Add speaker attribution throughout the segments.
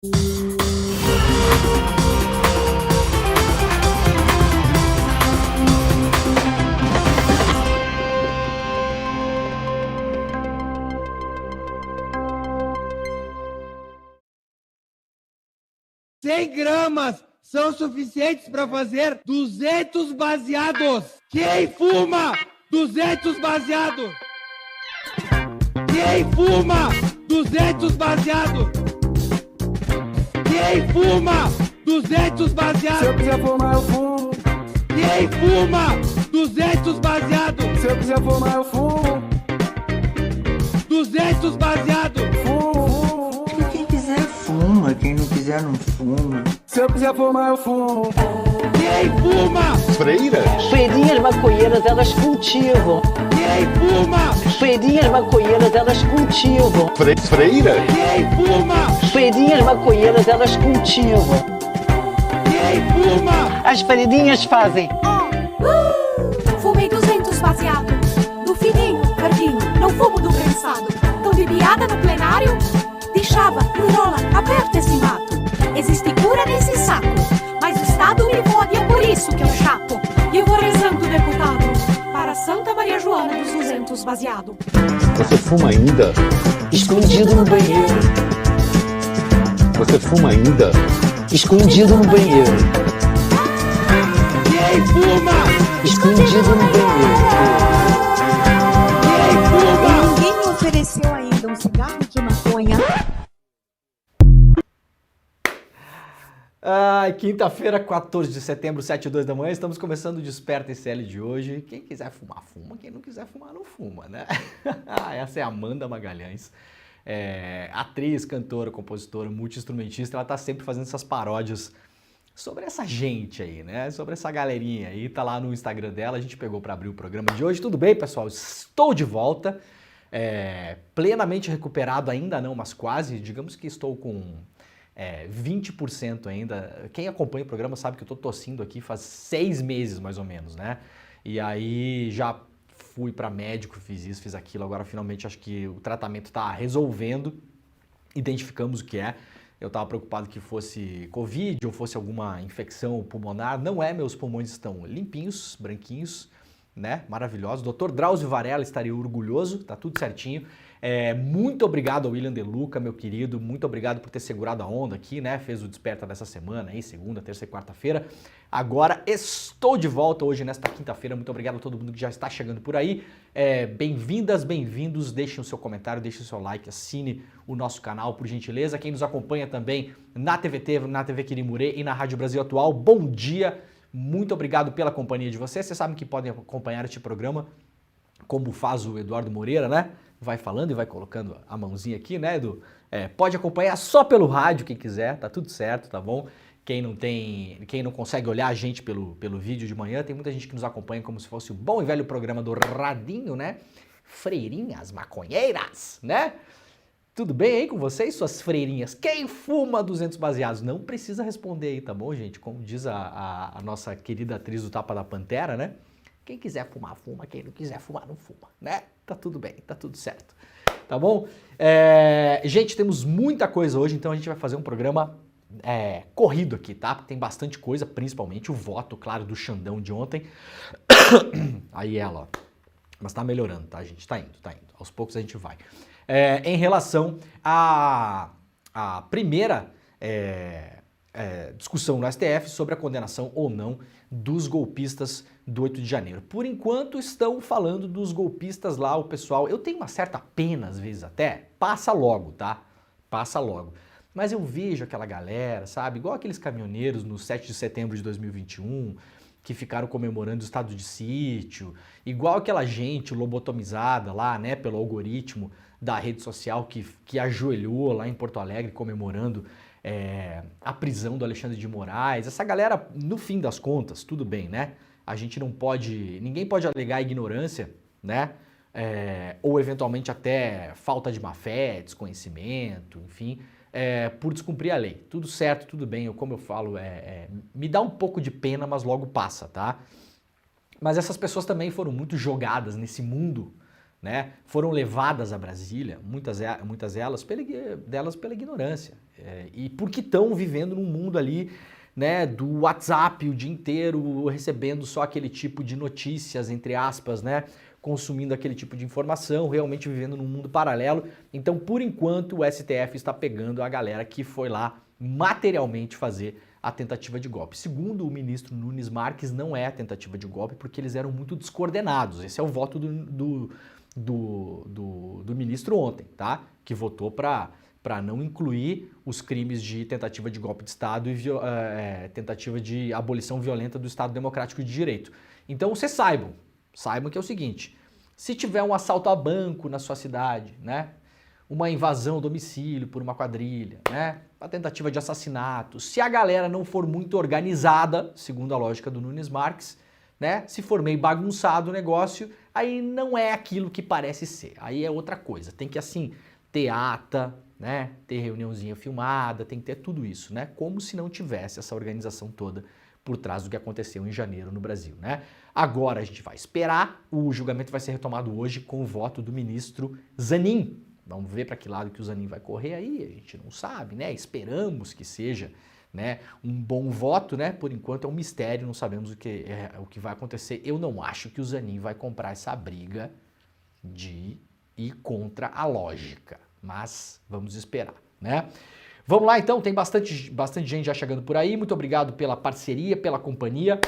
Speaker 1: 100 gramas são suficientes para fazer 200 baseados. Quem fuma 200 baseados? Quem fuma 200 baseados? Quem fuma 200 baseados?
Speaker 2: Se eu quiser fumar, eu fumo.
Speaker 1: Quem fuma 200 baseados?
Speaker 2: Se eu quiser fumar, eu fumo.
Speaker 1: 200 baseados.
Speaker 2: Fumo.
Speaker 3: Quem quiser fuma, quem não quiser não fuma.
Speaker 2: Se eu quiser fumar, eu fumo.
Speaker 1: Quem fuma?
Speaker 4: Freiras.
Speaker 5: Feirinhas maconheiras, elas cultivam.
Speaker 1: Quem fuma?
Speaker 5: Feirinhas maconheiras, elas cultivam.
Speaker 4: Freiras.
Speaker 1: Quem fuma?
Speaker 5: Feirinhas maconheiras, elas cultivam.
Speaker 1: Quem fuma?
Speaker 5: As feirinhas fazem.
Speaker 6: Fumei 200 baseado. Do fininho, verdinho, não fumo do prensado. Tão de piada no plenário, deixava, enrola, aperta esse mato. Existe cura nesse saco, mas o Estado me fode, é por isso que eu chapo. E eu vou rezando, deputado, para Santa Maria Joana dos 200 baseado.
Speaker 4: Você fuma ainda?
Speaker 5: Escondido no banheiro.
Speaker 4: Você fuma ainda?
Speaker 5: Escondido no banheiro.
Speaker 1: Quem fuma?
Speaker 5: Escondido no banheiro.
Speaker 1: Quem fuma?
Speaker 6: Ninguém me ofereceu ainda um cigarro de maconha.
Speaker 7: Quinta-feira, 14 de setembro, 7h02 da manhã, estamos começando o Desperta ICL de hoje. Quem quiser fumar, fuma. Quem não quiser fumar, não fuma, né? Essa é a Amanda Magalhães, atriz, cantora, compositora, multi-instrumentista. Ela tá sempre fazendo essas paródias sobre essa gente aí, né? Sobre essa galerinha aí. Tá lá no Instagram dela, a gente pegou para abrir o programa de hoje. Tudo bem, pessoal? Estou de volta, plenamente recuperado ainda não, mas quase. Digamos que estou com 20% ainda. Quem acompanha o programa sabe que eu tô tossindo aqui faz 6 meses mais ou menos, né? E aí já fui para médico, fiz isso, fiz aquilo, agora finalmente acho que o tratamento tá resolvendo, identificamos o que é. Eu tava preocupado que fosse Covid ou fosse alguma infecção pulmonar, não é, meus pulmões estão limpinhos, branquinhos, né? Maravilhosos. Dr. Drauzio Varela estaria orgulhoso, tá tudo certinho. Muito obrigado ao William De Luca, meu querido, muito obrigado por ter segurado a onda aqui, né? Fez o Desperta dessa semana aí, segunda, terça e quarta-feira. Agora estou de volta hoje nesta quinta-feira. Muito obrigado a todo mundo que já está chegando por aí. Bem-vindas, bem-vindos. Deixem o seu comentário, deixem o seu like, assine o nosso canal, por gentileza. Quem nos acompanha também na TVT, na TV Quirimurê e na Rádio Brasil Atual, bom dia. Muito obrigado pela companhia de vocês. Vocês sabem que podem acompanhar este programa como faz o Eduardo Moreira, né? Vai falando e vai colocando a mãozinha aqui, né, Edu? Pode acompanhar só pelo rádio, quem quiser, tá tudo certo, tá bom? Quem não consegue olhar a gente pelo vídeo de manhã, tem muita gente que nos acompanha como se fosse o bom e velho programa do Radinho, né? Freirinhas maconheiras, né? Tudo bem aí com vocês, suas freirinhas? Quem fuma 200 baseados? Não precisa responder aí, tá bom, gente? Como diz a nossa querida atriz do Tapa da Pantera, né? Quem quiser fumar, fuma. Quem não quiser fumar, não fuma, né? Tá tudo bem, tá tudo certo, tá bom? Gente, temos muita coisa hoje, então a gente vai fazer um programa corrido aqui, tá? Tem bastante coisa, principalmente o voto, claro, do Xandão de ontem. Aí ela, ó. Mas tá melhorando, tá, gente? Tá indo. Aos poucos a gente vai. Em relação à primeira discussão no STF sobre a condenação ou não dos golpistas do 8 de janeiro. Por enquanto estão falando dos golpistas lá, o pessoal, eu tenho uma certa pena às vezes até, passa logo, tá? Passa logo. Mas eu vejo aquela galera, sabe, igual aqueles caminhoneiros no 7 de setembro de 2021, que ficaram comemorando o estado de sítio, igual aquela gente lobotomizada lá, né, pelo algoritmo da rede social que ajoelhou lá em Porto Alegre comemorando a prisão do Alexandre de Moraes. Essa galera, no fim das contas, tudo bem, né? A gente não pode, ninguém pode alegar ignorância, né? Ou eventualmente até falta de má fé, desconhecimento, enfim, por descumprir a lei. Tudo certo, tudo bem, como eu falo, me dá um pouco de pena, mas logo passa, tá? Mas essas pessoas também foram muito jogadas nesse mundo né, foram levadas a Brasília, muitas delas pela ignorância, e porque estão vivendo num mundo ali, né, do WhatsApp o dia inteiro, recebendo só aquele tipo de notícias, entre aspas, né, consumindo aquele tipo de informação, realmente vivendo num mundo paralelo. Então, por enquanto, o STF está pegando a galera que foi lá materialmente fazer a tentativa de golpe. Segundo o ministro Nunes Marques, não é a tentativa de golpe porque eles eram muito descoordenados. Esse é o voto do ministro ontem, tá? Que votou para não incluir os crimes de tentativa de golpe de Estado e tentativa de abolição violenta do Estado Democrático de Direito. Então, vocês saibam que é o seguinte: se tiver um assalto a banco na sua cidade, né? Uma invasão ao domicílio por uma quadrilha, né? Uma tentativa de assassinato, se a galera não for muito organizada, segundo a lógica do Nunes Marques, né? Se for meio bagunçado o negócio, aí não é aquilo que parece ser. Aí é outra coisa. Tem que, assim, ter ata, né? Ter reuniãozinha filmada, tem que ter tudo isso, né? Como se não tivesse essa organização toda por trás do que aconteceu em janeiro no Brasil, né? Agora a gente vai esperar, o julgamento vai ser retomado hoje com o voto do ministro Zanin. Vamos ver para que lado que o Zanin vai correr aí, a gente não sabe, né? Esperamos que seja, né, um bom voto, né? Por enquanto é um mistério, não sabemos o que vai acontecer. Eu não acho que o Zanin vai comprar essa briga de ir contra a lógica, mas vamos esperar, né? Vamos lá então, tem bastante gente já chegando por aí. Muito obrigado pela parceria, pela companhia.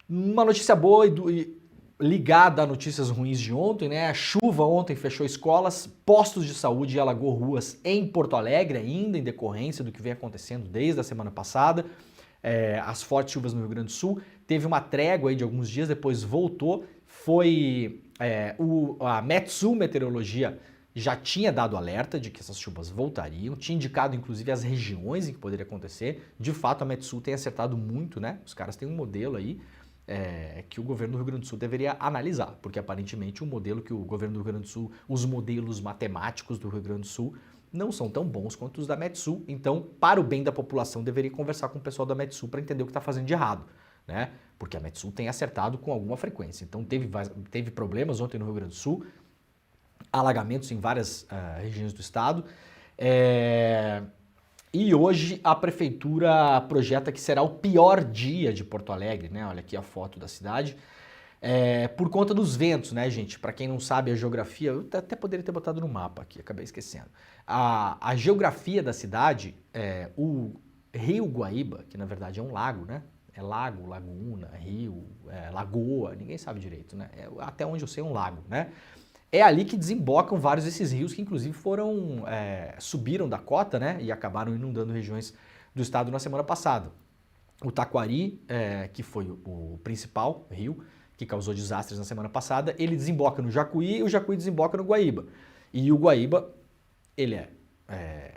Speaker 7: Uma notícia boa e ligada a notícias ruins de ontem, né? A chuva ontem fechou escolas, postos de saúde e alagou ruas em Porto Alegre, ainda em decorrência do que vem acontecendo desde a semana passada. As fortes chuvas no Rio Grande do Sul. Teve uma trégua aí de alguns dias, depois voltou. A Metsu Meteorologia já tinha dado alerta de que essas chuvas voltariam, tinha indicado inclusive as regiões em que poderia acontecer. De fato, a Metsu tem acertado muito, né? Os caras têm um modelo aí que o governo do Rio Grande do Sul deveria analisar, porque aparentemente o modelo que o governo do Rio Grande do Sul, os modelos matemáticos do Rio Grande do Sul não são tão bons quanto os da Metsu. Então, para o bem da população, deveria conversar com o pessoal da Metsu para entender o que está fazendo de errado, né? Porque a Metsu tem acertado com alguma frequência. Então, teve problemas ontem no Rio Grande do Sul, alagamentos em várias regiões do estado. E hoje a prefeitura projeta que será o pior dia de Porto Alegre, né? Olha aqui a foto da cidade. Por conta dos ventos, né, gente? Para quem não sabe a geografia, eu até poderia ter botado no mapa aqui, acabei esquecendo. A geografia da cidade, o Rio Guaíba, que na verdade é um lago, né? É lago, laguna, rio, lagoa, ninguém sabe direito, né? Até onde eu sei é um lago, né? É ali que desembocam vários desses rios que inclusive subiram da cota, né? E acabaram inundando regiões do estado na semana passada. O Taquari, que foi o principal rio que causou desastres na semana passada, ele desemboca no Jacuí e o Jacuí desemboca no Guaíba. E o Guaíba, ele é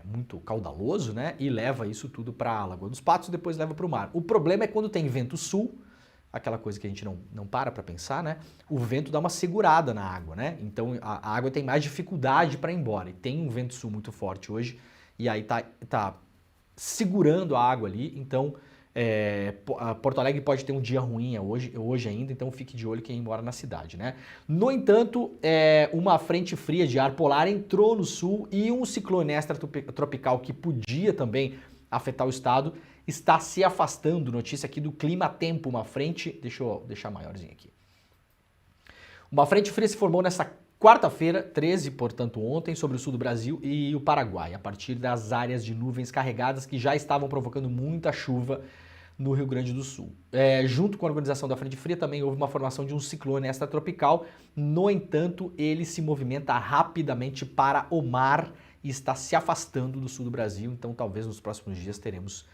Speaker 7: muito caudaloso, né? E leva isso tudo para a Lagoa dos Patos e depois leva para o mar. O problema é quando tem vento sul, aquela coisa que a gente não para pensar, né? O vento dá uma segurada na água, né? Então a água tem mais dificuldade para ir embora. E tem um vento sul muito forte hoje e aí tá segurando a água ali. Então Porto Alegre pode ter um dia ruim hoje ainda, então fique de olho quem mora na cidade, né? No entanto, uma frente fria de ar polar entrou no sul e um ciclone extratropical que podia também afetar o estado está se afastando. Notícia aqui do Clima Tempo, uma frente, deixa eu deixar maiorzinho aqui. Uma frente fria se formou nessa quarta-feira, 13, portanto ontem, sobre o sul do Brasil e o Paraguai, a partir das áreas de nuvens carregadas que já estavam provocando muita chuva no Rio Grande do Sul. Junto com a organização da frente fria também houve uma formação de um ciclone extratropical. No entanto, ele se movimenta rapidamente para o mar e está se afastando do sul do Brasil, então talvez nos próximos dias teremos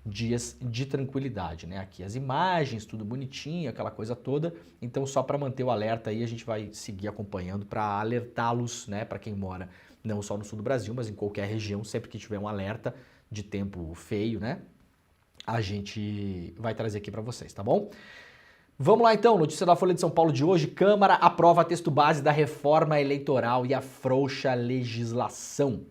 Speaker 7: dias de tranquilidade, né? Aqui as imagens, tudo bonitinho, aquela coisa toda. Então só para manter o alerta aí, a gente vai seguir acompanhando para alertá-los, né? Para quem mora não só no sul do Brasil, mas em qualquer região, sempre que tiver um alerta de tempo feio, né? A gente vai trazer aqui para vocês, tá bom? Vamos lá então, notícia da Folha de São Paulo de hoje. Câmara aprova texto base da reforma eleitoral e afrouxa a legislação.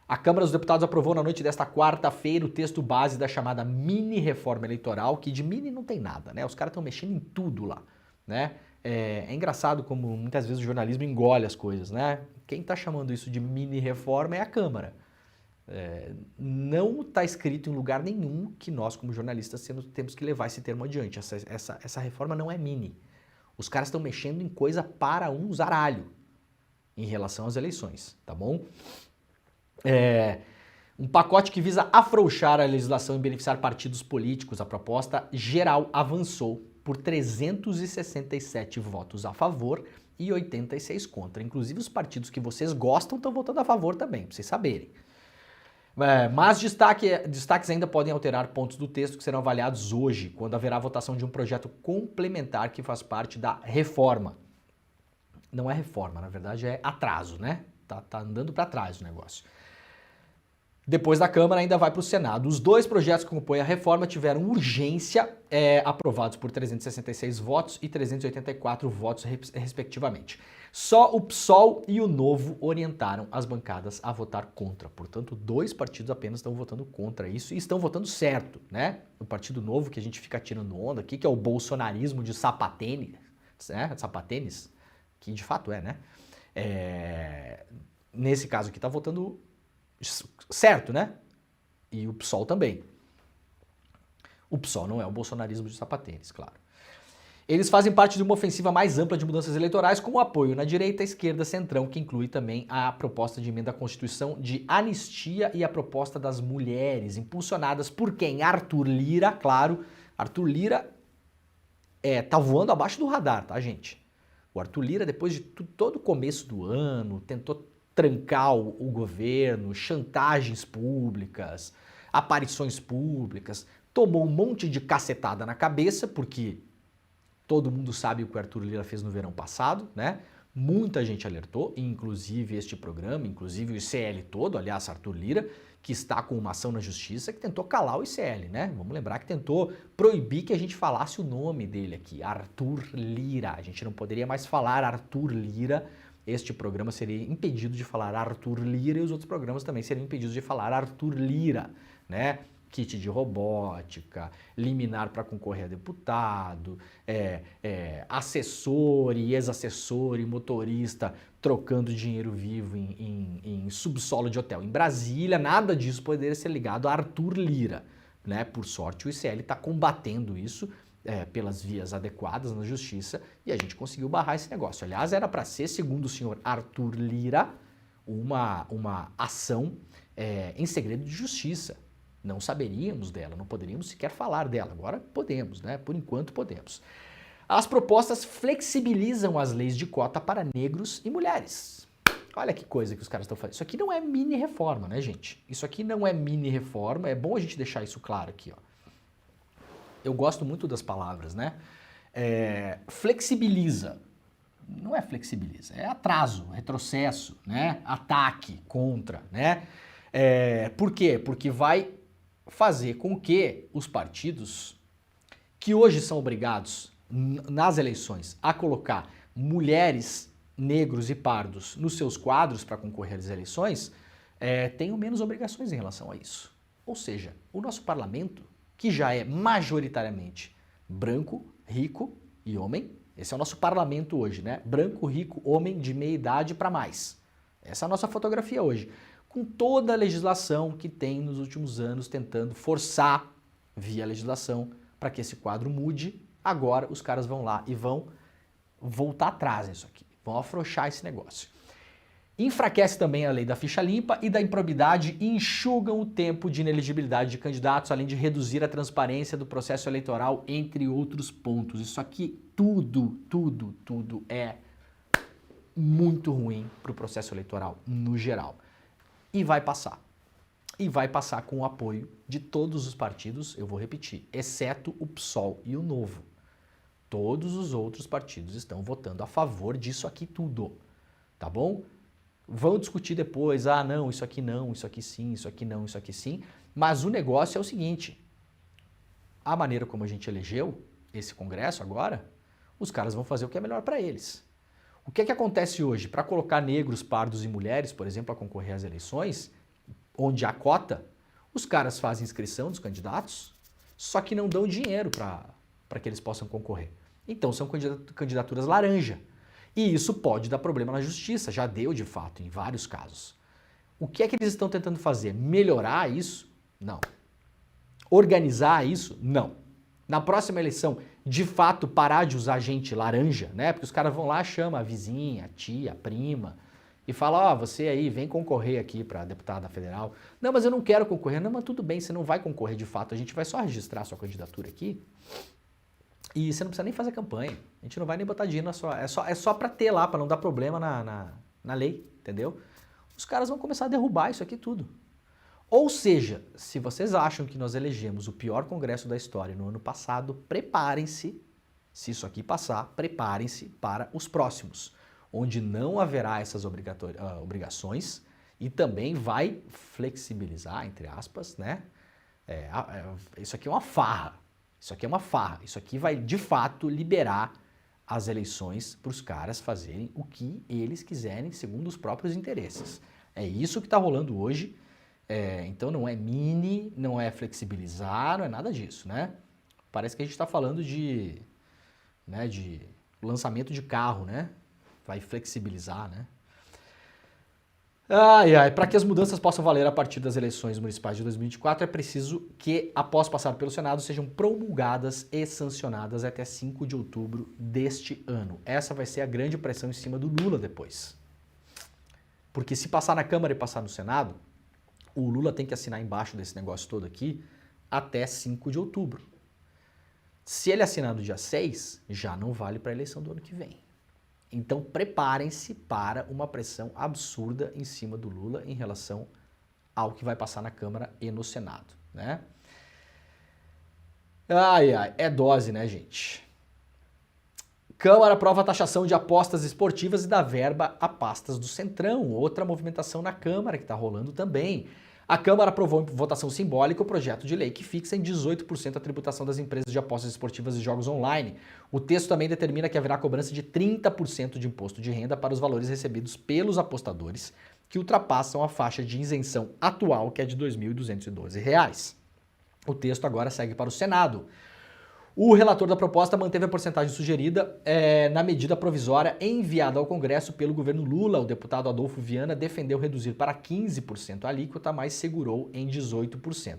Speaker 7: A Câmara dos Deputados aprovou na noite desta quarta-feira o texto base da chamada mini reforma eleitoral, que de mini não tem nada, né? Os caras estão mexendo em tudo lá, né? É engraçado como muitas vezes o jornalismo engole as coisas, né? Quem está chamando isso de mini-reforma é a Câmara. Não está escrito em lugar nenhum que nós, como jornalistas, temos que levar esse termo adiante. Essa reforma não é mini. Os caras estão mexendo em coisa para um zaralho em relação às eleições, tá bom? Um pacote que visa afrouxar a legislação e beneficiar partidos políticos. A proposta geral avançou por 367 votos a favor e 86 contra. Inclusive os partidos que vocês gostam estão votando a favor também, para vocês saberem. Mas destaques ainda podem alterar pontos do texto que serão avaliados hoje, quando haverá votação de um projeto complementar que faz parte da reforma. Não é reforma, na verdade é atraso, né? Tá andando para trás o negócio. Depois da Câmara ainda vai para o Senado. Os dois projetos que compõem a reforma tiveram urgência, aprovados por 366 votos e 384 votos respectivamente. Só o PSOL e o Novo orientaram as bancadas a votar contra. Portanto, 2 partidos apenas estão votando contra isso e estão votando certo, né? O Partido Novo, que a gente fica tirando onda aqui, que é o bolsonarismo de sapatênis, né? Sapatênis, que de fato é, né? Nesse caso aqui está votando certo, né? E o PSOL também. O PSOL não é o bolsonarismo de sapatênis, claro. Eles fazem parte de uma ofensiva mais ampla de mudanças eleitorais, com o apoio na direita, esquerda, centrão, que inclui também a proposta de emenda à Constituição de anistia e a proposta das mulheres, impulsionadas por quem? Arthur Lira, claro. Arthur Lira tá voando abaixo do radar, tá, gente? O Arthur Lira, depois de todo o começo do ano, tentou trancar o governo, chantagens públicas, aparições públicas, tomou um monte de cacetada na cabeça, porque todo mundo sabe o que o Arthur Lira fez no verão passado, né? Muita gente alertou, inclusive este programa, inclusive o ICL todo, aliás, Arthur Lira, que está com uma ação na justiça que tentou calar o ICL, né? Vamos lembrar que tentou proibir que a gente falasse o nome dele aqui, Arthur Lira. A gente não poderia mais falar Arthur Lira. Este programa seria impedido de falar Arthur Lira e os outros programas também seriam impedidos de falar Arthur Lira, né? Kit de robótica, liminar para concorrer a deputado, assessor e ex-assessor e motorista trocando dinheiro vivo em subsolo de hotel em Brasília, nada disso poderia ser ligado a Arthur Lira, né? Por sorte o ICL está combatendo isso pelas vias adequadas na justiça e a gente conseguiu barrar esse negócio. Aliás, era para ser, segundo o senhor Arthur Lira, uma ação em segredo de justiça. Não saberíamos dela, não poderíamos sequer falar dela. Agora podemos, né? Por enquanto podemos. As propostas flexibilizam as leis de cota para negros e mulheres. Olha que coisa que os caras estão fazendo. Isso aqui não é mini reforma, né, gente? Isso aqui não é mini reforma. É bom a gente deixar isso claro aqui, ó. Eu gosto muito das palavras, né? Flexibiliza. Não é flexibiliza, é atraso, retrocesso, né? Ataque, contra, né? Por quê? Porque vai fazer com que os partidos que hoje são obrigados nas eleições a colocar mulheres, negros e pardos nos seus quadros para concorrer às eleições tenham menos obrigações em relação a isso. Ou seja, o nosso parlamento, que já é majoritariamente branco, rico e homem, esse é o nosso parlamento hoje, né? Branco, rico, homem de meia idade para mais. Essa é a nossa fotografia hoje. Com toda a legislação que tem nos últimos anos tentando forçar via legislação para que esse quadro mude, agora os caras vão lá e vão voltar atrás nisso aqui, vão afrouxar esse negócio. Enfraquece também a lei da ficha limpa e da improbidade e enxugam o tempo de inelegibilidade de candidatos, além de reduzir a transparência do processo eleitoral, entre outros pontos. Isso aqui tudo é muito ruim para o processo eleitoral no geral. E vai passar. E vai passar com o apoio de todos os partidos, eu vou repetir, exceto o PSOL e o Novo. Todos os outros partidos estão votando a favor disso aqui tudo, tá bom? Vão discutir depois, não, isso aqui sim, isso aqui não, isso aqui sim. Mas o negócio é o seguinte, a maneira como a gente elegeu esse Congresso agora, os caras vão fazer o que é melhor para eles. O que é que acontece hoje? Para colocar negros, pardos e mulheres, por exemplo, a concorrer às eleições, onde há cota, os caras fazem inscrição dos candidatos, só que não dão dinheiro para que eles possam concorrer. Então são candidaturas laranja. E isso pode dar problema na justiça, já deu de fato em vários casos. O que é que eles estão tentando fazer? Melhorar isso? Não. Organizar isso? Não. Na próxima eleição, de fato, parar de usar gente laranja, né? Porque os caras vão lá, chamam a vizinha, a tia, a prima, e falam, ó, você aí, vem concorrer aqui para deputada federal. Não, mas eu não quero concorrer. Não, mas tudo bem, você não vai concorrer de fato, a gente vai só registrar a sua candidatura aqui e você não precisa nem fazer campanha. A gente não vai nem botar dinheiro na sua... É só para ter lá, para não dar problema na lei, entendeu? Os caras vão começar a derrubar isso aqui tudo. Ou seja, se vocês acham que nós elegemos o pior congresso da história no ano passado, preparem-se, se isso aqui passar, preparem-se para os próximos, onde não haverá essas obrigações e também vai flexibilizar, entre aspas, né? Isso aqui é uma farra, isso aqui vai de fato liberar as eleições para os caras fazerem o que eles quiserem segundo os próprios interesses. É isso que está rolando hoje. Então não é não é flexibilizar, não é nada disso, né? Parece que a gente está falando de lançamento de carro, né? Vai flexibilizar, né? Para que as mudanças possam valer a partir das eleições municipais de 2024, é preciso que, após passar pelo Senado, sejam promulgadas e sancionadas até 5 de outubro deste ano. Essa vai ser a grande pressão em cima do Lula depois. Porque se passar na Câmara e passar no Senado, o Lula tem que assinar embaixo desse negócio todo aqui até 5 de outubro. Se ele assinar no dia 6, já não vale para a eleição do ano que vem. Então preparem-se para uma pressão absurda em cima do Lula em relação ao que vai passar na Câmara e no Senado, né? É dose, né, gente? Câmara aprova a taxação de apostas esportivas e dá verba a pastas do Centrão. Outra movimentação na Câmara que está rolando também. A Câmara aprovou em votação simbólica o projeto de lei que fixa em 18% a tributação das empresas de apostas esportivas e jogos online. O texto também determina que haverá cobrança de 30% de imposto de renda para os valores recebidos pelos apostadores que ultrapassam a faixa de isenção atual, que é de R$ 2.212. O texto agora segue para o Senado. O relator da proposta manteve a porcentagem sugerida na medida provisória enviada ao Congresso pelo governo Lula. O deputado Adolfo Viana defendeu reduzir para 15% a alíquota, mas segurou em 18%.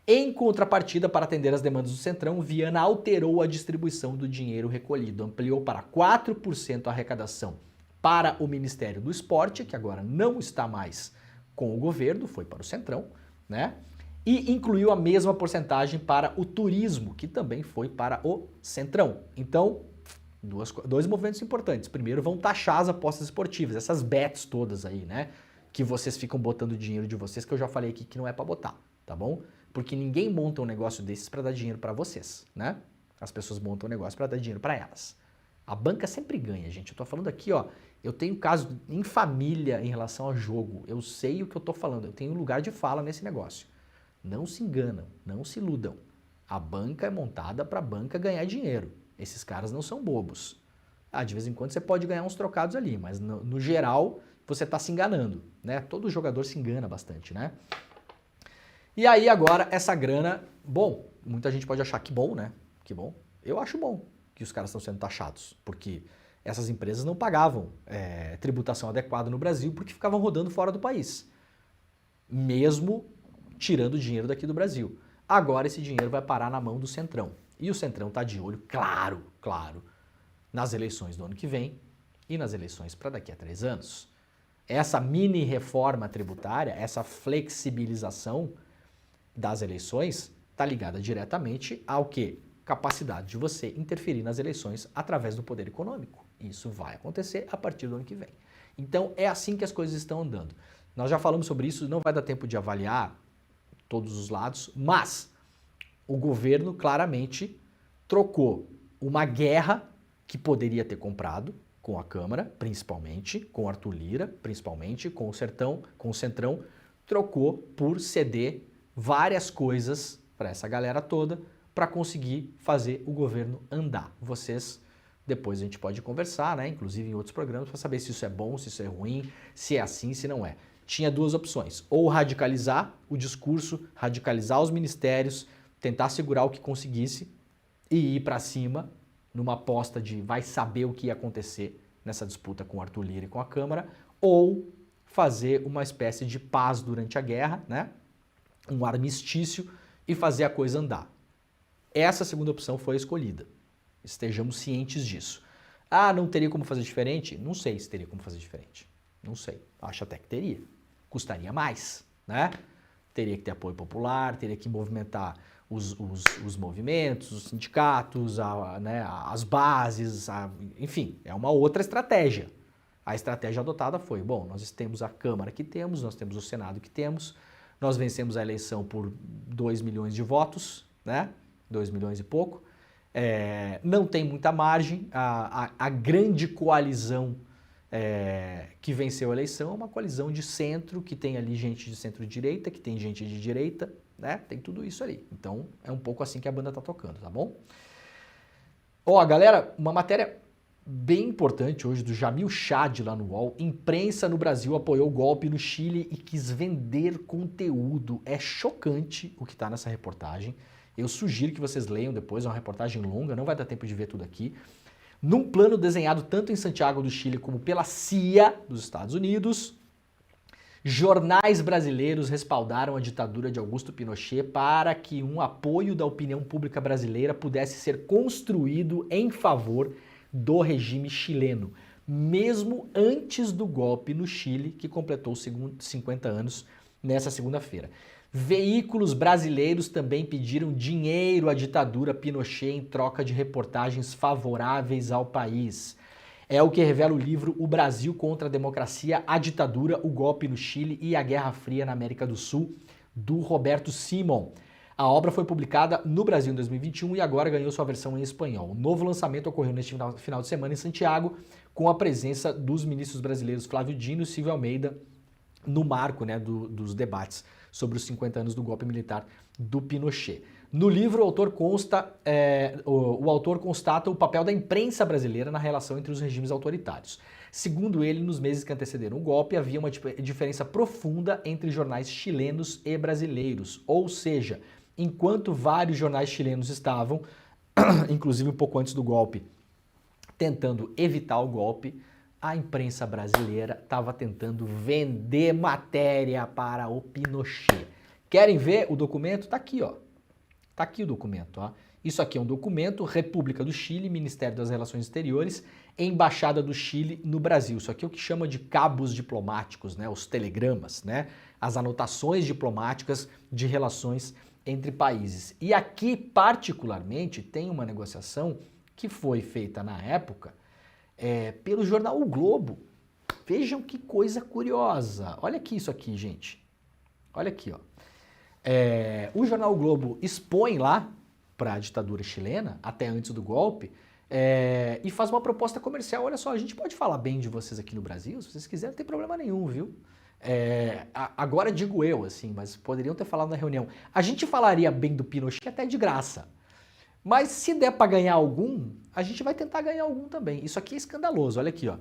Speaker 7: Em contrapartida, para atender às demandas do Centrão, Viana alterou a distribuição do dinheiro recolhido, ampliou para 4% a arrecadação para o Ministério do Esporte, que agora não está mais com o governo, foi para o Centrão, né? E incluiu a mesma porcentagem para o turismo, que também foi para o Centrão. Então, dois movimentos importantes. Primeiro, vão taxar as apostas esportivas, essas bets todas aí, né? Que vocês ficam botando dinheiro de vocês, que eu já falei aqui que não é para botar, tá bom? Porque ninguém monta um negócio desses para dar dinheiro para vocês, né? As pessoas montam um negócio para dar dinheiro para elas. A banca sempre ganha, gente. Eu tô falando aqui, ó, eu tenho caso em família em relação ao jogo. Eu sei o que eu tô falando, eu tenho lugar de fala nesse negócio. Não se enganam, não se iludam. A banca é montada para a banca ganhar dinheiro. Esses caras não são bobos. De vez em quando você pode ganhar uns trocados ali, mas no geral você está se enganando, né? Todo jogador se engana bastante, né? E aí agora essa grana, bom, muita gente pode achar que bom, né? Que bom. Eu acho bom que os caras estão sendo taxados, porque essas empresas não pagavam tributação adequada no Brasil porque ficavam rodando fora do país. Mesmo tirando dinheiro daqui do Brasil. Agora esse dinheiro vai parar na mão do Centrão. E o Centrão está de olho, claro, nas eleições do ano que vem e nas eleições para daqui a 3 anos. Essa mini reforma tributária, essa flexibilização das eleições está ligada diretamente ao quê? Capacidade de você interferir nas eleições através do poder econômico. Isso vai acontecer a partir do ano que vem. Então é assim que as coisas estão andando. Nós já falamos sobre isso, não vai dar tempo de avaliar todos os lados, mas o governo claramente trocou uma guerra que poderia ter comprado com a Câmara, principalmente, com Arthur Lira, principalmente, com o Centrão, trocou por ceder várias coisas para essa galera toda para conseguir fazer o governo andar. Depois a gente pode conversar, né, inclusive em outros programas, para saber se isso é bom, se isso é ruim, se é assim, se não é. Tinha 2 opções, ou radicalizar o discurso, radicalizar os ministérios, tentar segurar o que conseguisse e ir para cima numa aposta de vai saber o que ia acontecer nessa disputa com o Arthur Lira e com a Câmara, ou fazer uma espécie de paz durante a guerra, né? Um armistício e fazer a coisa andar. Essa segunda opção foi a escolhida. Estejamos cientes disso. Ah, não teria como fazer diferente? Não sei se teria como fazer diferente. Não sei. Acho até que teria. Custaria mais, né? Teria que ter apoio popular, teria que movimentar os movimentos, os sindicatos, né, as bases, enfim, é uma outra estratégia. A estratégia adotada foi, bom, nós temos a Câmara que temos, nós temos o Senado que temos, nós vencemos a eleição por 2 milhões de votos, né? 2 milhões e pouco. Não tem muita margem, a grande coalizão que venceu a eleição é uma coalizão de centro, que tem ali gente de centro-direita, que tem gente de direita, né? Tem tudo isso ali. Então, é um pouco assim que a banda tá tocando, tá bom? Ó, galera, uma matéria bem importante hoje do Jamil Chad lá no UOL. Imprensa no Brasil apoiou o golpe no Chile e quis vender conteúdo. É chocante o que tá nessa reportagem. Eu sugiro que vocês leiam depois, é uma reportagem longa, não vai dar tempo de ver tudo aqui. Num plano desenhado tanto em Santiago do Chile como pela CIA dos Estados Unidos, jornais brasileiros respaldaram a ditadura de Augusto Pinochet para que um apoio da opinião pública brasileira pudesse ser construído em favor do regime chileno, mesmo antes do golpe no Chile, que completou 50 anos nessa segunda-feira. Veículos brasileiros também pediram dinheiro à ditadura Pinochet em troca de reportagens favoráveis ao país. É o que revela o livro O Brasil contra a Democracia, a Ditadura, o Golpe no Chile e a Guerra Fria na América do Sul, do Roberto Simon. A obra foi publicada no Brasil em 2021 e agora ganhou sua versão em espanhol. O novo lançamento ocorreu neste final de semana em Santiago, com a presença dos ministros brasileiros Flávio Dino e Silvio Almeida, no marco, né, dos debates sobre os 50 anos do golpe militar do Pinochet. No livro, o autor constata o papel da imprensa brasileira na relação entre os regimes autoritários. Segundo ele, nos meses que antecederam o golpe, havia uma diferença profunda entre jornais chilenos e brasileiros. Ou seja, enquanto vários jornais chilenos estavam, inclusive um pouco antes do golpe, tentando evitar o golpe, a imprensa brasileira estava tentando vender matéria para o Pinochet. Querem ver o documento? Tá aqui, ó. Tá aqui o documento, ó. Isso aqui é um documento, República do Chile, Ministério das Relações Exteriores, Embaixada do Chile no Brasil. Isso aqui é o que chama de cabos diplomáticos, né? Os telegramas, né? As anotações diplomáticas de relações entre países. E aqui, particularmente, tem uma negociação que foi feita na época pelo jornal O Globo. Vejam que coisa curiosa. Olha aqui isso aqui, gente. Olha aqui, ó. O jornal O Globo expõe lá para a ditadura chilena, até antes do golpe, e faz uma proposta comercial. Olha só, a gente pode falar bem de vocês aqui no Brasil, se vocês quiserem, não tem problema nenhum, viu? Agora digo eu, assim, mas poderiam ter falado na reunião. A gente falaria bem do Pinochet até de graça. Mas se der para ganhar algum, a gente vai tentar ganhar algum também. Isso aqui é escandaloso, olha aqui, ó.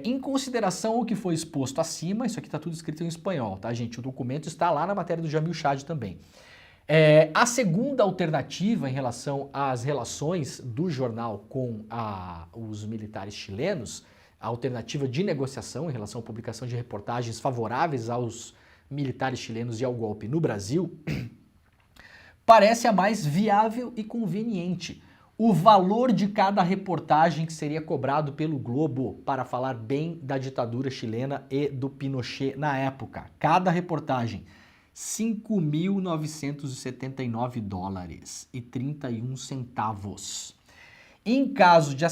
Speaker 7: Em consideração ao que foi exposto acima, isso aqui está tudo escrito em espanhol, tá, gente? O documento está lá na matéria do Jamil Chad também. A segunda alternativa em relação às relações do jornal com os militares chilenos, a alternativa de negociação em relação à publicação de reportagens favoráveis aos militares chilenos e ao golpe no Brasil, parece a mais viável e conveniente. O valor de cada reportagem que seria cobrado pelo Globo para falar bem da ditadura chilena e do Pinochet na época. Cada reportagem, $5.979,31. Em caso de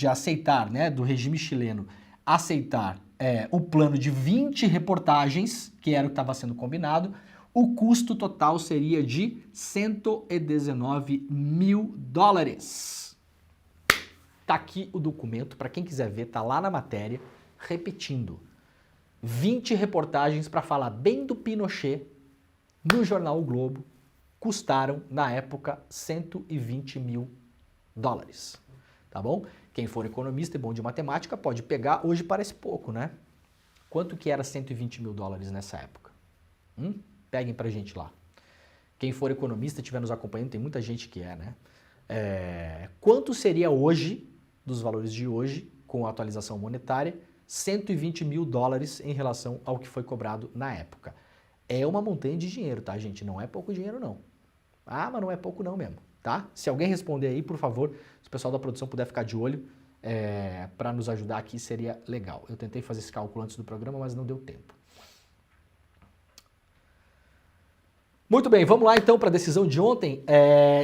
Speaker 7: aceitar, né, do regime chileno, aceitar o plano de 20 reportagens, que era o que estava sendo combinado, o custo total seria de $119 mil. Tá aqui o documento, para quem quiser ver, tá lá na matéria, repetindo. 20 reportagens para falar bem do Pinochet no jornal O Globo custaram, na época, $120 mil. Tá bom? Quem for economista e bom de matemática pode pegar, hoje parece pouco, né? Quanto que era $120 mil nessa época? Peguem pra gente lá. Quem for economista e estiver nos acompanhando, tem muita gente que né? Quanto seria hoje, dos valores de hoje, com a atualização monetária, 120 mil dólares em relação ao que foi cobrado na época. É uma montanha de dinheiro, tá, gente? Não é pouco dinheiro, não. Ah, mas não é pouco não mesmo, tá? Se alguém responder aí, por favor, se o pessoal da produção puder ficar de olho, para nos ajudar aqui, seria legal. Eu tentei fazer esse cálculo antes do programa, mas não deu tempo. Muito bem, vamos lá então para a decisão de ontem.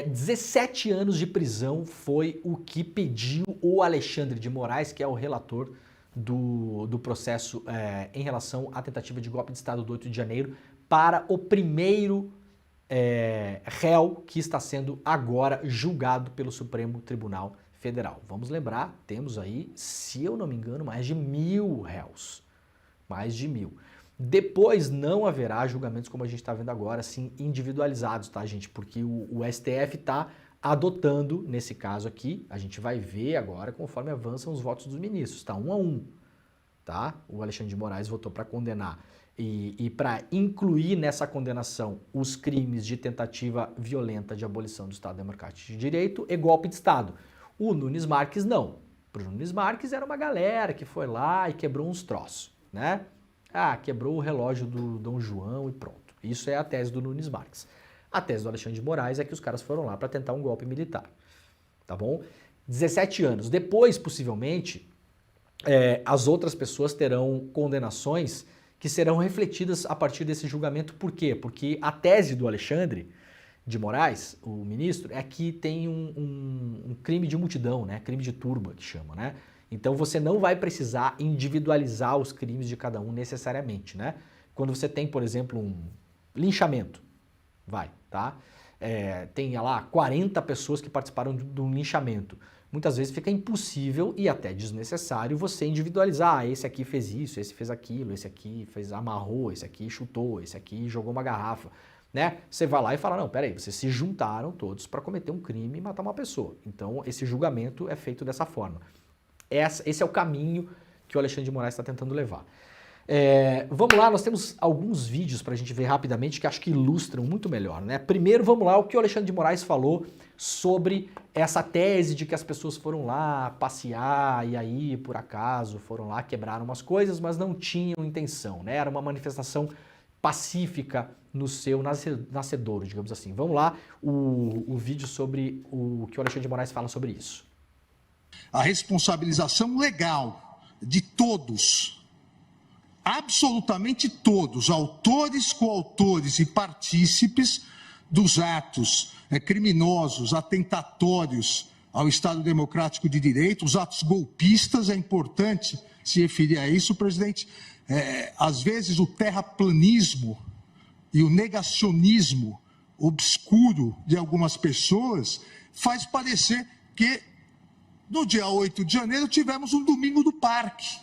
Speaker 7: 17 anos de prisão foi o que pediu o Alexandre de Moraes, que é o relator do processo em relação à tentativa de golpe de Estado do 8 de janeiro, para o primeiro réu que está sendo agora julgado pelo Supremo Tribunal Federal. Vamos lembrar, temos aí, se eu não me engano, mais de 1.000 réus. Mais de 1.000. Depois não haverá julgamentos como a gente está vendo agora, assim, individualizados, tá, gente? Porque o STF está adotando, nesse caso aqui, a gente vai ver agora conforme avançam os votos dos ministros, tá? 1 a 1, tá? O Alexandre de Moraes votou para condenar e para incluir nessa condenação os crimes de tentativa violenta de abolição do Estado Democrático de Direito e golpe de Estado. O Nunes Marques não. Para o Nunes Marques era uma galera que foi lá e quebrou uns troços, né? Ah, quebrou o relógio do Dom João e pronto. Isso é a tese do Nunes Marques. A tese do Alexandre de Moraes é que os caras foram lá para tentar um golpe militar, tá bom? 17 anos. Depois, possivelmente, as outras pessoas terão condenações que serão refletidas a partir desse julgamento. Por quê? Porque a tese do Alexandre de Moraes, o ministro, é que tem um crime de multidão, né? Crime de turba, que chama, né? Então você não vai precisar individualizar os crimes de cada um necessariamente, né? Quando você tem, por exemplo, um linchamento, tá? Tem lá 40 pessoas que participaram de um linchamento. Muitas vezes fica impossível e até desnecessário você individualizar. Ah, esse aqui fez isso, esse fez aquilo, esse aqui amarrou, esse aqui chutou, esse aqui jogou uma garrafa, né? Você vai lá e fala, não, peraí, vocês se juntaram todos para cometer um crime e matar uma pessoa. Então esse julgamento é feito dessa forma. Esse é o caminho que o Alexandre de Moraes está tentando levar. Vamos lá, nós temos alguns vídeos para a gente ver rapidamente que acho que ilustram muito melhor, né? Primeiro, vamos lá, o que o Alexandre de Moraes falou sobre essa tese de que as pessoas foram lá passear e aí, por acaso, foram lá, quebraram umas coisas, mas não tinham intenção, né? Era uma manifestação pacífica no seu nascedouro, digamos assim. Vamos lá, o vídeo sobre o que o Alexandre de Moraes fala sobre isso.
Speaker 8: A responsabilização legal de todos, absolutamente todos, autores, coautores e partícipes dos atos criminosos, atentatórios ao Estado Democrático de Direito, os atos golpistas, é importante se referir a isso, presidente. Às vezes o terraplanismo e o negacionismo obscuro de algumas pessoas faz parecer que no dia 8 de janeiro tivemos um domingo do parque.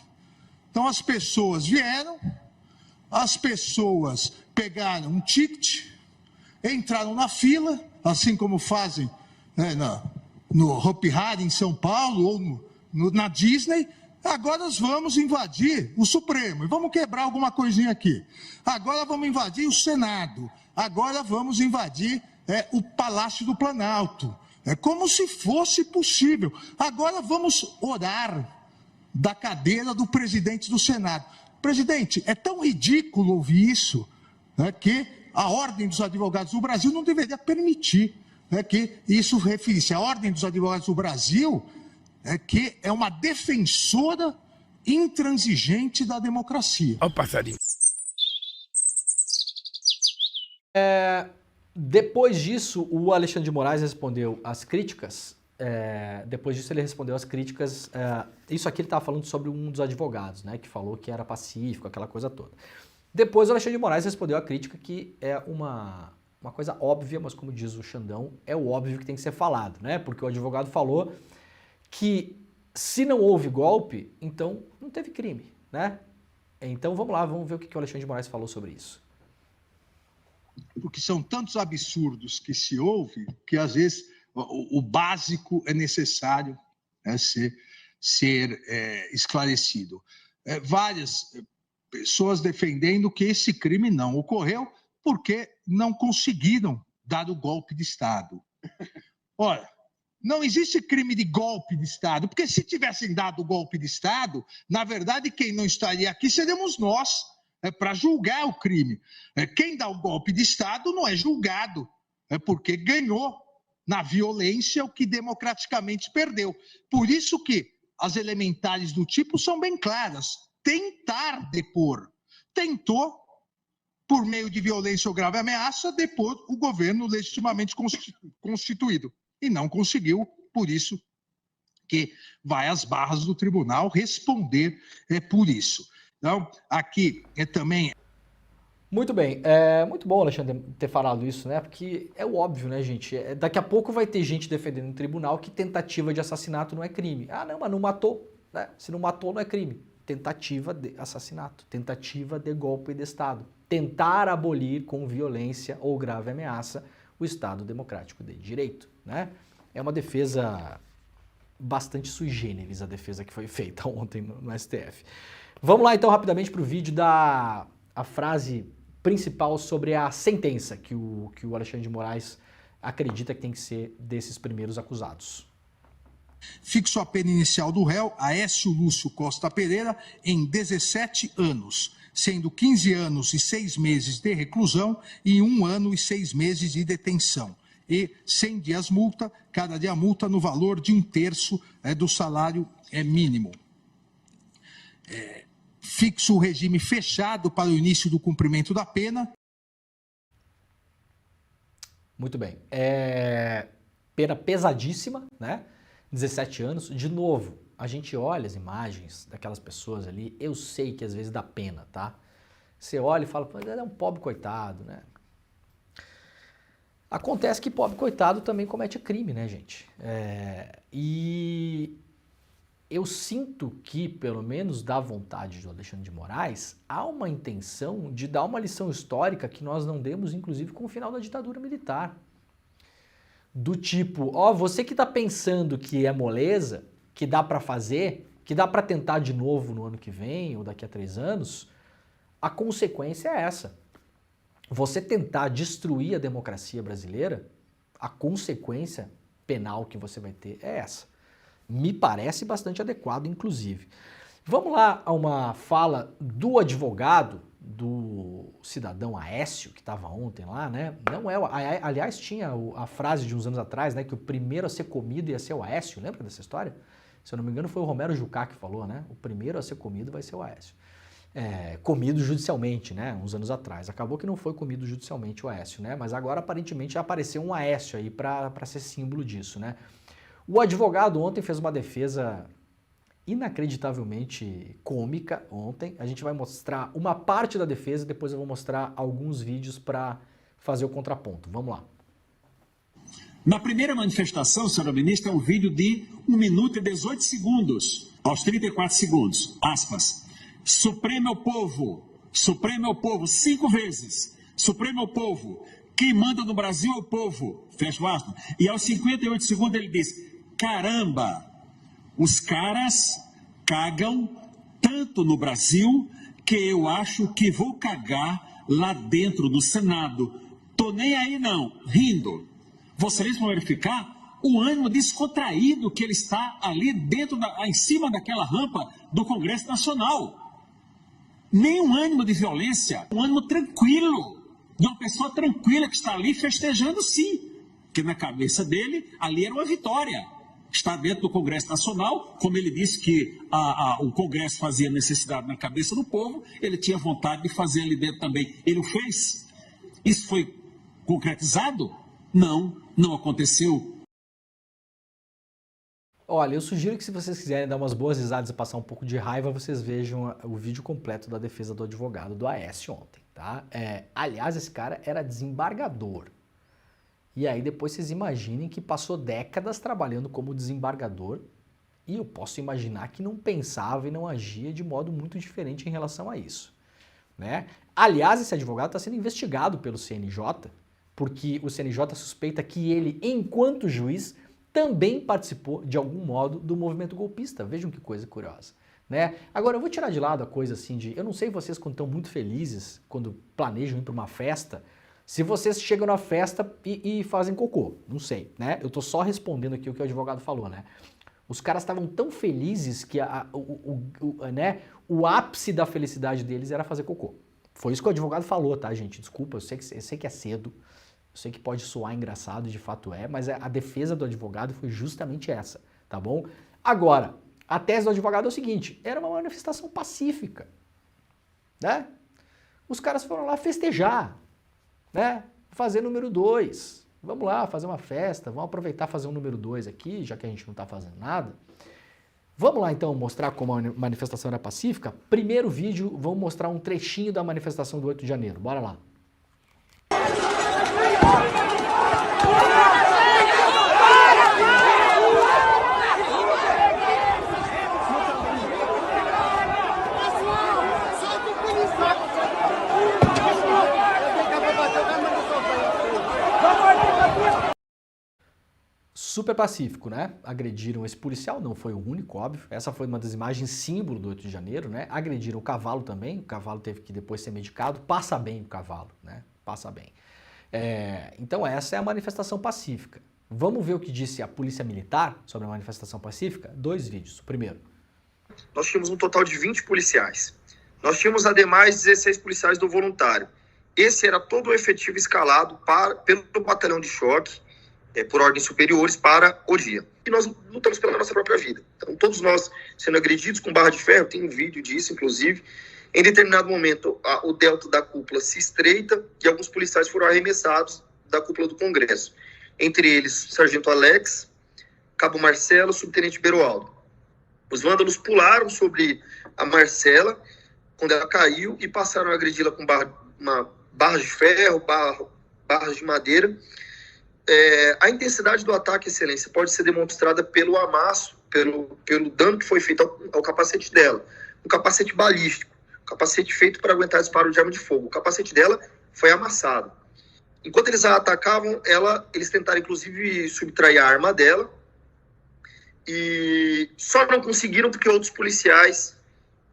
Speaker 8: Então as pessoas vieram, as pessoas pegaram um ticket, entraram na fila, assim como fazem no Hopi Hari em São Paulo ou na Disney. Agora nós vamos invadir o Supremo e vamos quebrar alguma coisinha aqui. Agora vamos invadir o Senado. Agora vamos invadir o Palácio do Planalto. É como se fosse possível. Agora vamos orar da cadeira do presidente do Senado. Presidente, é tão ridículo ouvir isso, que a Ordem dos Advogados do Brasil não deveria permitir que isso referisse. A Ordem dos Advogados do Brasil que é uma defensora intransigente da democracia.
Speaker 1: Olha o passarinho.
Speaker 7: Depois disso, o Alexandre de Moraes respondeu às críticas. Depois disso, ele respondeu às críticas. Isso aqui ele estava falando sobre um dos advogados, né, que falou que era pacífico, aquela coisa toda. Depois, o Alexandre de Moraes respondeu à crítica que é uma coisa óbvia, mas como diz o Xandão, é o óbvio que tem que ser falado, né? Porque o advogado falou que se não houve golpe, então não teve crime, né? Então vamos lá, vamos ver o que o Alexandre de Moraes falou sobre isso.
Speaker 8: Porque são tantos absurdos que se ouve que às vezes o básico é necessário ser esclarecido. Várias pessoas defendendo que esse crime não ocorreu porque não conseguiram dar o golpe de Estado. Ora, Não existe crime de golpe de Estado, porque se tivessem dado o golpe de Estado, na verdade, quem não estaria aqui seríamos nós, para julgar o crime. Quem dá o golpe de Estado não é julgado, porque ganhou na violência o que democraticamente perdeu. Por isso que as elementares do tipo são bem claras. Tentar depor. Tentou, por meio de violência ou grave ameaça, depor o governo legitimamente constituído. E não conseguiu, por isso que vai às barras do tribunal responder por isso. Então, aqui também...
Speaker 7: Muito bem, muito bom, Alexandre, ter falado isso, né? Porque é o óbvio, né, gente? Daqui a pouco vai ter gente defendendo no tribunal que tentativa de assassinato não é crime. Ah, não, mas não matou, né? Se não matou, não é crime. Tentativa de assassinato, tentativa de golpe de Estado. Tentar abolir com violência ou grave ameaça o Estado democrático de direito, né? É uma defesa bastante sui generis, a defesa que foi feita ontem no STF. Vamos lá, então, rapidamente para o vídeo da frase principal sobre a sentença que o Alexandre de Moraes acredita que tem que ser desses primeiros acusados.
Speaker 8: Fixo a pena inicial do réu, Aécio Lúcio Costa Pereira, em 17 anos, sendo 15 anos e 6 meses de reclusão e 1 ano e 6 meses de detenção. E 100 dias multa, cada dia multa no valor de 1/3 do salário mínimo. Fixo o regime fechado para o início do cumprimento da pena.
Speaker 7: Muito bem. Pena pesadíssima, né? 17 anos. De novo, a gente olha as imagens daquelas pessoas ali, eu sei que às vezes dá pena, tá? Você olha e fala, pô, é um pobre coitado, né? Acontece que pobre coitado também comete crime, né, gente? E eu sinto que, pelo menos da vontade do Alexandre de Moraes, há uma intenção de dar uma lição histórica que nós não demos, inclusive, com o final da ditadura militar. Do tipo, você que tá pensando que é moleza, que dá para fazer, que dá para tentar de novo no ano que vem ou daqui a 3 anos, a consequência é essa. Você tentar destruir a democracia brasileira, a consequência penal que você vai ter é essa. Me parece bastante adequado, inclusive. Vamos lá a uma fala do advogado do cidadão Aécio, que estava ontem lá, né? Não é, aliás, tinha a frase de uns anos atrás, né? Que o primeiro a ser comido ia ser o Aécio. Lembra dessa história? Se eu não me engano, foi o Romero Jucá que falou, né? O primeiro a ser comido vai ser o Aécio. Comido judicialmente, né? Uns anos atrás. Acabou que não foi comido judicialmente o Aécio, né? Mas agora, aparentemente, já apareceu um Aécio aí para ser símbolo disso, né? O advogado ontem fez uma defesa inacreditavelmente cômica ontem. A gente vai mostrar uma parte da defesa, depois eu vou mostrar alguns vídeos para fazer o contraponto. Vamos lá.
Speaker 9: Na primeira manifestação, senhora ministra, é um vídeo de 1 minuto e 18 segundos, aos 34 segundos, aspas. Supremo é o povo, 5 vezes. Supremo é o povo, quem manda no Brasil é o povo, fecha aspas. E aos 58 segundos ele diz, caramba, os caras cagam tanto no Brasil que eu acho que vou cagar lá dentro do Senado. Tô nem aí não, rindo. Vocês vão verificar o ânimo descontraído que ele está ali dentro, em cima daquela rampa do Congresso Nacional. Nem um ânimo de violência, um ânimo tranquilo, de uma pessoa tranquila que está ali festejando sim. Porque na cabeça dele, ali era uma vitória. Está dentro do Congresso Nacional, como ele disse que o Congresso fazia necessidade na cabeça do povo, ele tinha vontade de fazer ali dentro também. Ele o fez? Isso foi concretizado? Não, não aconteceu.
Speaker 7: Olha, eu sugiro que se vocês quiserem dar umas boas risadas e passar um pouco de raiva, vocês vejam o vídeo completo da defesa do advogado do Aécio ontem, tá? Aliás, esse cara era desembargador. E aí depois vocês imaginem que passou décadas trabalhando como desembargador e eu posso imaginar que não pensava e não agia de modo muito diferente em relação a isso, né? Aliás, esse advogado está sendo investigado pelo CNJ, porque o CNJ suspeita que ele, enquanto juiz, também participou, de algum modo, do movimento golpista. Vejam que coisa curiosa, né? Agora, eu vou tirar de lado a coisa assim de... Eu não sei vocês quando estão muito felizes, quando planejam ir para uma festa, Se vocês chegam na festa e fazem cocô, não sei, né? Eu tô só respondendo aqui o que o advogado falou, né? Os caras estavam tão felizes que o ápice da felicidade deles era fazer cocô. Foi isso que o advogado falou, tá, gente? Desculpa, eu sei que é cedo, eu sei que pode soar engraçado, de fato é, mas a defesa do advogado foi justamente essa, tá bom? Agora, a tese do advogado é o seguinte, era uma manifestação pacífica, né? Os caras foram lá festejar, né? Fazer número 2. Vamos lá, fazer uma festa, vamos aproveitar e fazer um número 2 aqui, já que a gente não está fazendo nada. Vamos lá então mostrar como a manifestação era pacífica? Primeiro vídeo, vamos mostrar um trechinho da manifestação do 8 de janeiro. Bora lá. Super pacífico, né? Agrediram esse policial, não foi o único, óbvio. Essa foi uma das imagens símbolo do 8 de janeiro, né? Agrediram o cavalo também, o cavalo teve que depois ser medicado. Passa bem o cavalo, né? Passa bem. Então essa é a manifestação pacífica. Vamos ver o que disse a Polícia Militar sobre a manifestação pacífica? 2 vídeos. O primeiro.
Speaker 10: Nós tínhamos um total de 20 policiais. Nós tínhamos, ademais, 16 policiais do voluntário. Esse era todo o efetivo escalado pelo batalhão de choque, por ordens superiores, para o dia. E nós lutamos pela nossa própria vida. Então, todos nós sendo agredidos com barra de ferro, tem um vídeo disso, inclusive. Em determinado momento, o delta da cúpula se estreita e alguns policiais foram arremessados da cúpula do Congresso. Entre eles, Sargento Alex, Cabo Marcelo, Subtenente Beroaldo. Os vândalos pularam sobre a Marcela, quando ela caiu, e passaram a agredi-la com barras de ferro, barras de madeira. A intensidade do ataque, excelência, pode ser demonstrada pelo amasso, pelo dano que foi feito ao capacete dela. Um capacete balístico, um capacete feito para aguentar disparo de arma de fogo. O capacete dela foi amassado. Enquanto eles a atacavam, eles tentaram, inclusive, subtrair a arma dela, e só não conseguiram porque outros policiais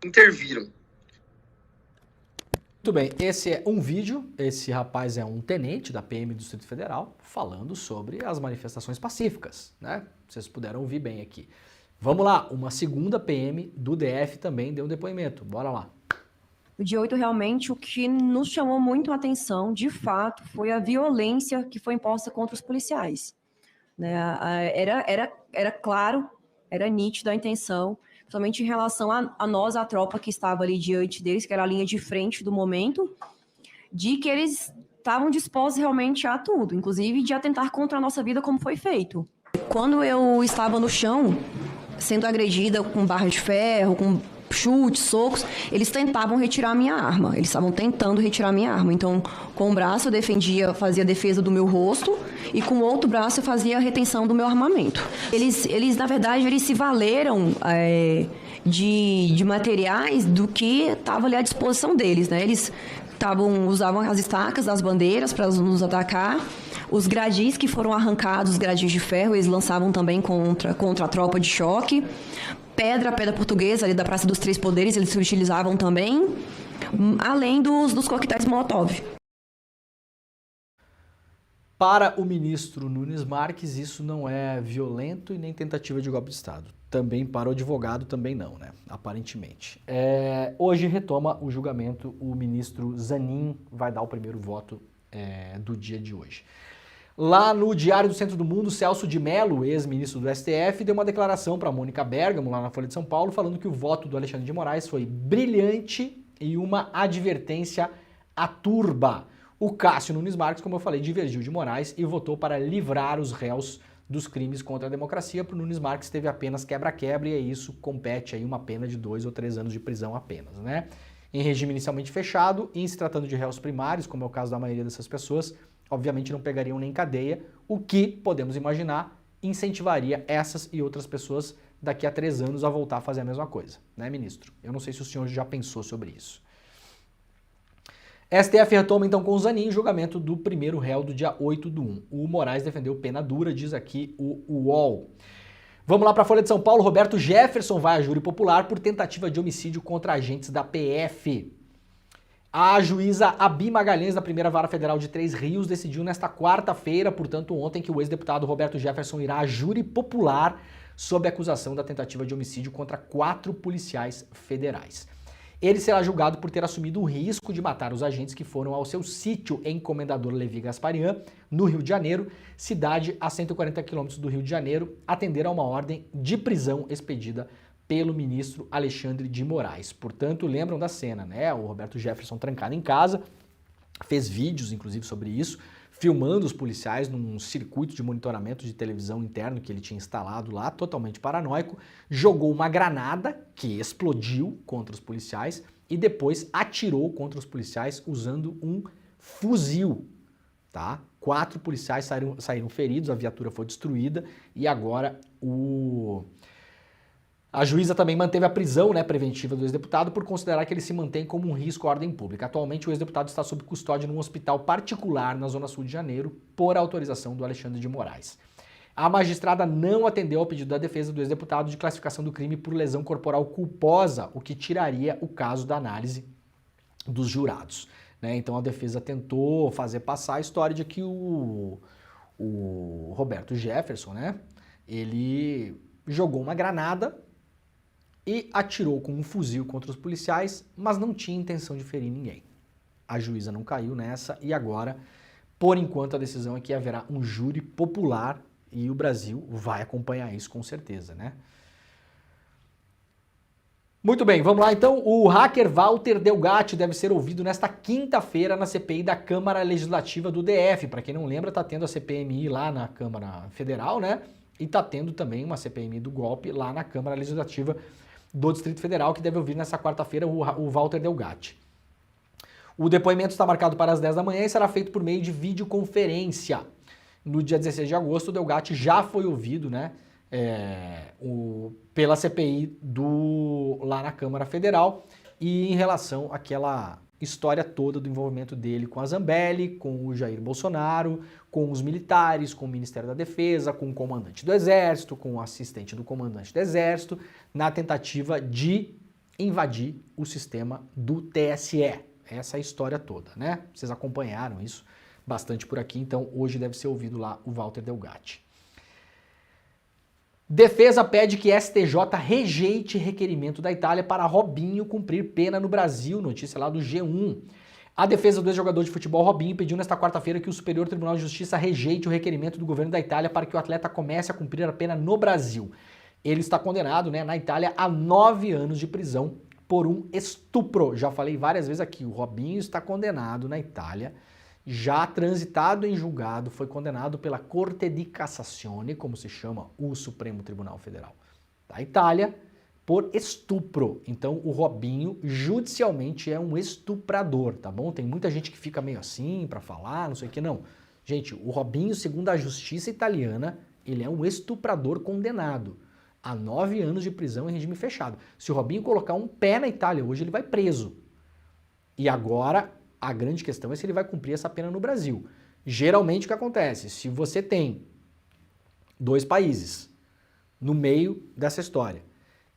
Speaker 10: interviram.
Speaker 7: Muito bem, esse é um vídeo, esse rapaz é um tenente da PM do Distrito Federal, falando sobre as manifestações pacíficas, né? Vocês puderam ouvir bem aqui. Vamos lá, uma segunda PM do DF também deu um depoimento, bora lá.
Speaker 11: O dia 8, realmente, o que nos chamou muito a atenção, de fato, foi a violência que foi imposta contra os policiais, né? Era claro, era nítida a intenção, somente em relação a nós, a tropa que estava ali diante deles, que era a linha de frente do momento, de que eles estavam dispostos realmente a tudo, inclusive de atentar contra a nossa vida, como foi feito. Quando eu estava no chão, sendo agredida com barra de ferro, com chutes, socos, eles tentavam retirar a minha arma. Eles estavam tentando retirar a minha arma. Então, com um braço eu fazia a defesa do meu rosto e com o outro braço eu fazia a retenção do meu armamento. Eles na verdade, eles se valeram de materiais do que estava ali à disposição deles, né? Eles usavam as estacas, as bandeiras para nos atacar. Os gradis que foram arrancados, os gradis de ferro, eles lançavam também contra a tropa de choque. Pedra portuguesa ali da Praça dos Três Poderes, eles se utilizavam também, além dos coquetéis Molotov.
Speaker 7: Para o ministro Nunes Marques, isso não é violento e nem tentativa de golpe de Estado. Também para o advogado, também não, né? Aparentemente. Hoje retoma o julgamento, o ministro Zanin vai dar o primeiro voto do dia de hoje. Lá no Diário do Centro do Mundo, Celso de Mello, ex-ministro do STF, deu uma declaração para Mônica Bergamo, lá na Folha de São Paulo, falando que o voto do Alexandre de Moraes foi brilhante e uma advertência à turba. O Cássio Nunes Marques, como eu falei, divergiu de Moraes e votou para livrar os réus dos crimes contra a democracia. Para o Nunes Marques teve apenas quebra-quebra e isso compete aí uma pena de 2 ou 3 anos de prisão apenas, né? Em regime inicialmente fechado, e em se tratando de réus primários, como é o caso da maioria dessas pessoas, obviamente não pegariam nem cadeia, o que, podemos imaginar, incentivaria essas e outras pessoas daqui a 3 anos a voltar a fazer a mesma coisa, né, ministro? Eu não sei se o senhor já pensou sobre isso. STF retoma então com o Zanin julgamento do primeiro réu do dia 8/1. O Moraes defendeu pena dura, diz aqui o UOL. Vamos lá para a Folha de São Paulo. Roberto Jefferson vai a júri popular por tentativa de homicídio contra agentes da PF. A juíza Abi Magalhães, da primeira vara federal de Três Rios, decidiu nesta quarta-feira, portanto ontem, que o ex-deputado Roberto Jefferson irá a júri popular sob a acusação da tentativa de homicídio contra 4 policiais federais. Ele será julgado por ter assumido o risco de matar os agentes que foram ao seu sítio em Comendador Levi Gasparian, no Rio de Janeiro, cidade a 140 quilômetros do Rio de Janeiro, atender a uma ordem de prisão expedida pelo ministro Alexandre de Moraes. Portanto, lembram da cena, né? O Roberto Jefferson trancado em casa, fez vídeos, inclusive, sobre isso, filmando os policiais num circuito de monitoramento de televisão interno que ele tinha instalado lá, totalmente paranoico, jogou uma granada que explodiu contra os policiais e depois atirou contra os policiais usando um fuzil, tá? 4 policiais saíram feridos, a viatura foi destruída e agora a juíza também manteve a prisão, né, preventiva do ex-deputado por considerar que ele se mantém como um risco à ordem pública. Atualmente, o ex-deputado está sob custódia num hospital particular na Zona Sul de Janeiro por autorização do Alexandre de Moraes. A magistrada não atendeu ao pedido da defesa do ex-deputado de classificação do crime por lesão corporal culposa, o que tiraria o caso da análise dos jurados, né? Então a defesa tentou fazer passar a história de que o Roberto Jefferson, né, ele jogou uma granada e atirou com um fuzil contra os policiais, mas não tinha intenção de ferir ninguém. A juíza não caiu nessa e agora, por enquanto, a decisão é que haverá um júri popular e o Brasil vai acompanhar isso com certeza, né? Muito bem, vamos lá então. O hacker Walter Delgatti deve ser ouvido nesta quinta-feira na CPI da Câmara Legislativa do DF. Para quem não lembra, tá tendo a CPMI lá na Câmara Federal, né? E tá tendo também uma CPMI do golpe lá na Câmara Legislativa do Distrito Federal, que deve ouvir nessa quarta-feira o Walter Delgatti. O depoimento está marcado para as 10 da manhã e será feito por meio de videoconferência. No dia 16 de agosto, o Delgatti já foi ouvido, né, pela CPI lá na Câmara Federal, e em relação àquela história toda do envolvimento dele com a Zambelli, com o Jair Bolsonaro, com os militares, com o Ministério da Defesa, com o comandante do Exército, com o assistente do comandante do Exército, na tentativa de invadir o sistema do TSE. Essa é a história toda, né? Vocês acompanharam isso bastante por aqui, então hoje deve ser ouvido lá o Walter Delgatti. Defesa pede que STJ rejeite requerimento da Itália para Robinho cumprir pena no Brasil, notícia lá do G1. A defesa do ex-jogador de futebol Robinho pediu nesta quarta-feira que o Superior Tribunal de Justiça rejeite o requerimento do governo da Itália para que o atleta comece a cumprir a pena no Brasil. Ele está condenado, né, na Itália a 9 anos de prisão por um estupro. Já falei várias vezes aqui, o Robinho está condenado na Itália, já transitado em julgado, foi condenado pela Corte di Cassazione, como se chama o Supremo Tribunal Federal da Itália, por estupro. Então o Robinho judicialmente é um estuprador, tá bom? Tem muita gente que fica meio assim pra falar, não sei o que, não. Gente, o Robinho, segundo a justiça italiana, ele é um estuprador condenado a 9 anos de prisão em regime fechado. Se o Robinho colocar um pé na Itália hoje, ele vai preso. E agora a grande questão é se ele vai cumprir essa pena no Brasil. Geralmente o que acontece? Se você tem 2 países no meio dessa história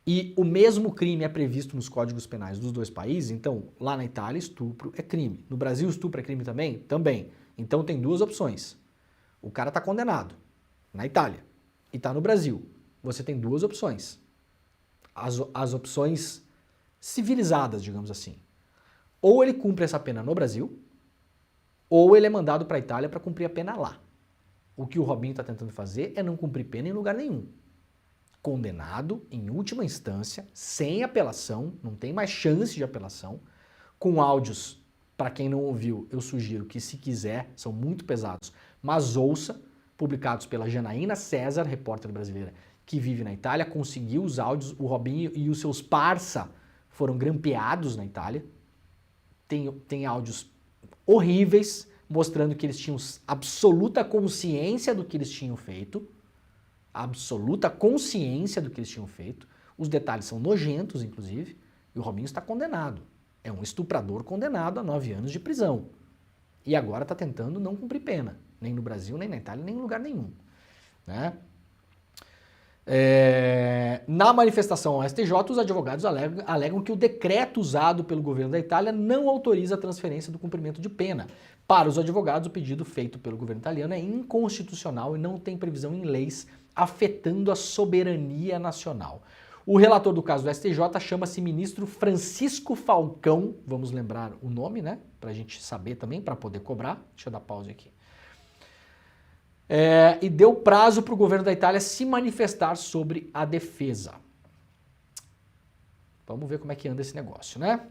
Speaker 7: e o mesmo crime é previsto nos códigos penais dos 2 países, então lá na Itália estupro é crime. No Brasil estupro é crime também? Também. Então tem 2 opções. O cara está condenado na Itália e está no Brasil. Você tem 2 opções. As opções civilizadas, digamos assim. Ou ele cumpre essa pena no Brasil, ou ele é mandado para a Itália para cumprir a pena lá. O que o Robinho está tentando fazer é não cumprir pena em lugar nenhum. Condenado, em última instância, sem apelação, não tem mais chance de apelação, com áudios, para quem não ouviu, eu sugiro que se quiser, são muito pesados, mas ouça, publicados pela Janaína César, repórter brasileira que vive na Itália, conseguiu os áudios, o Robinho e os seus parça foram grampeados na Itália. Tem áudios horríveis, mostrando que eles tinham absoluta consciência do que eles tinham feito. Absoluta consciência do que eles tinham feito. Os detalhes são nojentos, inclusive. E o Robinho está condenado. É um estuprador condenado a 9 anos de prisão. E agora está tentando não cumprir pena. Nem no Brasil, nem na Itália, nem em lugar nenhum. Né? Na manifestação ao STJ, os advogados alegam que o decreto usado pelo governo da Itália não autoriza a transferência do cumprimento de pena. Para os advogados, o pedido feito pelo governo italiano é inconstitucional e não tem previsão em leis afetando a soberania nacional. O relator do caso do STJ chama-se ministro Francisco Falcão, vamos lembrar o nome, né? Pra gente saber também, para poder cobrar. Deixa eu dar pause aqui. E deu prazo para o governo da Itália se manifestar sobre a defesa. Vamos ver como é que anda esse negócio, né?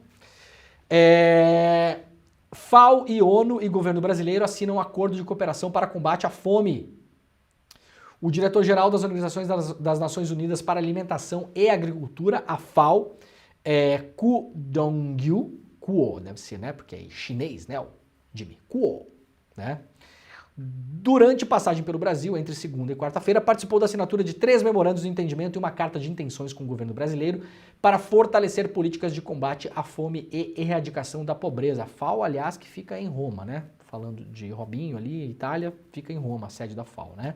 Speaker 7: FAO e ONU e governo brasileiro assinam um acordo de cooperação para combate à fome. O diretor-geral das Organizações das Nações Unidas para Alimentação e Agricultura, a FAO, Ku Dongyu, Kuo, deve ser, né? Porque é chinês, né? Jimmy, Kuo, né? Durante passagem pelo Brasil, entre segunda e quarta-feira, participou da assinatura de 3 memorandos de entendimento e uma carta de intenções com o governo brasileiro para fortalecer políticas de combate à fome e erradicação da pobreza. A FAO, aliás, que fica em Roma, né? Falando de Robinho ali, Itália, fica em Roma, a sede da FAO, né?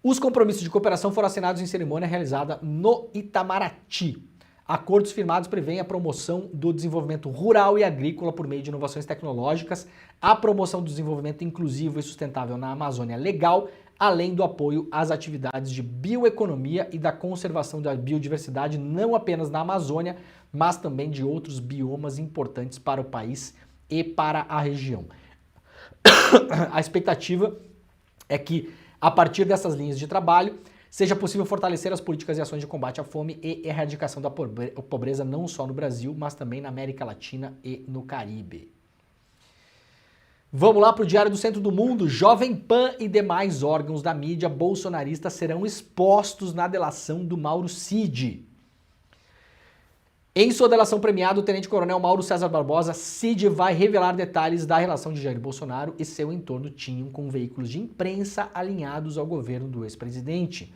Speaker 7: Os compromissos de cooperação foram assinados em cerimônia realizada no Itamaraty. Acordos firmados prevêem a promoção do desenvolvimento rural e agrícola por meio de inovações tecnológicas, a promoção do desenvolvimento inclusivo e sustentável na Amazônia Legal, além do apoio às atividades de bioeconomia e da conservação da biodiversidade, não apenas na Amazônia, mas também de outros biomas importantes para o país e para a região. A expectativa é que, a partir dessas linhas de trabalho, seja possível fortalecer as políticas e ações de combate à fome e erradicação da pobreza não só no Brasil, mas também na América Latina e no Caribe. Vamos lá para o Diário do Centro do Mundo. Jovem Pan e demais órgãos da mídia bolsonarista serão expostos na delação do Mauro Cid. Em sua delação premiada, o tenente-coronel Mauro César Barbosa, Cid vai revelar detalhes da relação de Jair Bolsonaro e seu entorno tinham com veículos de imprensa alinhados ao governo do ex-presidente.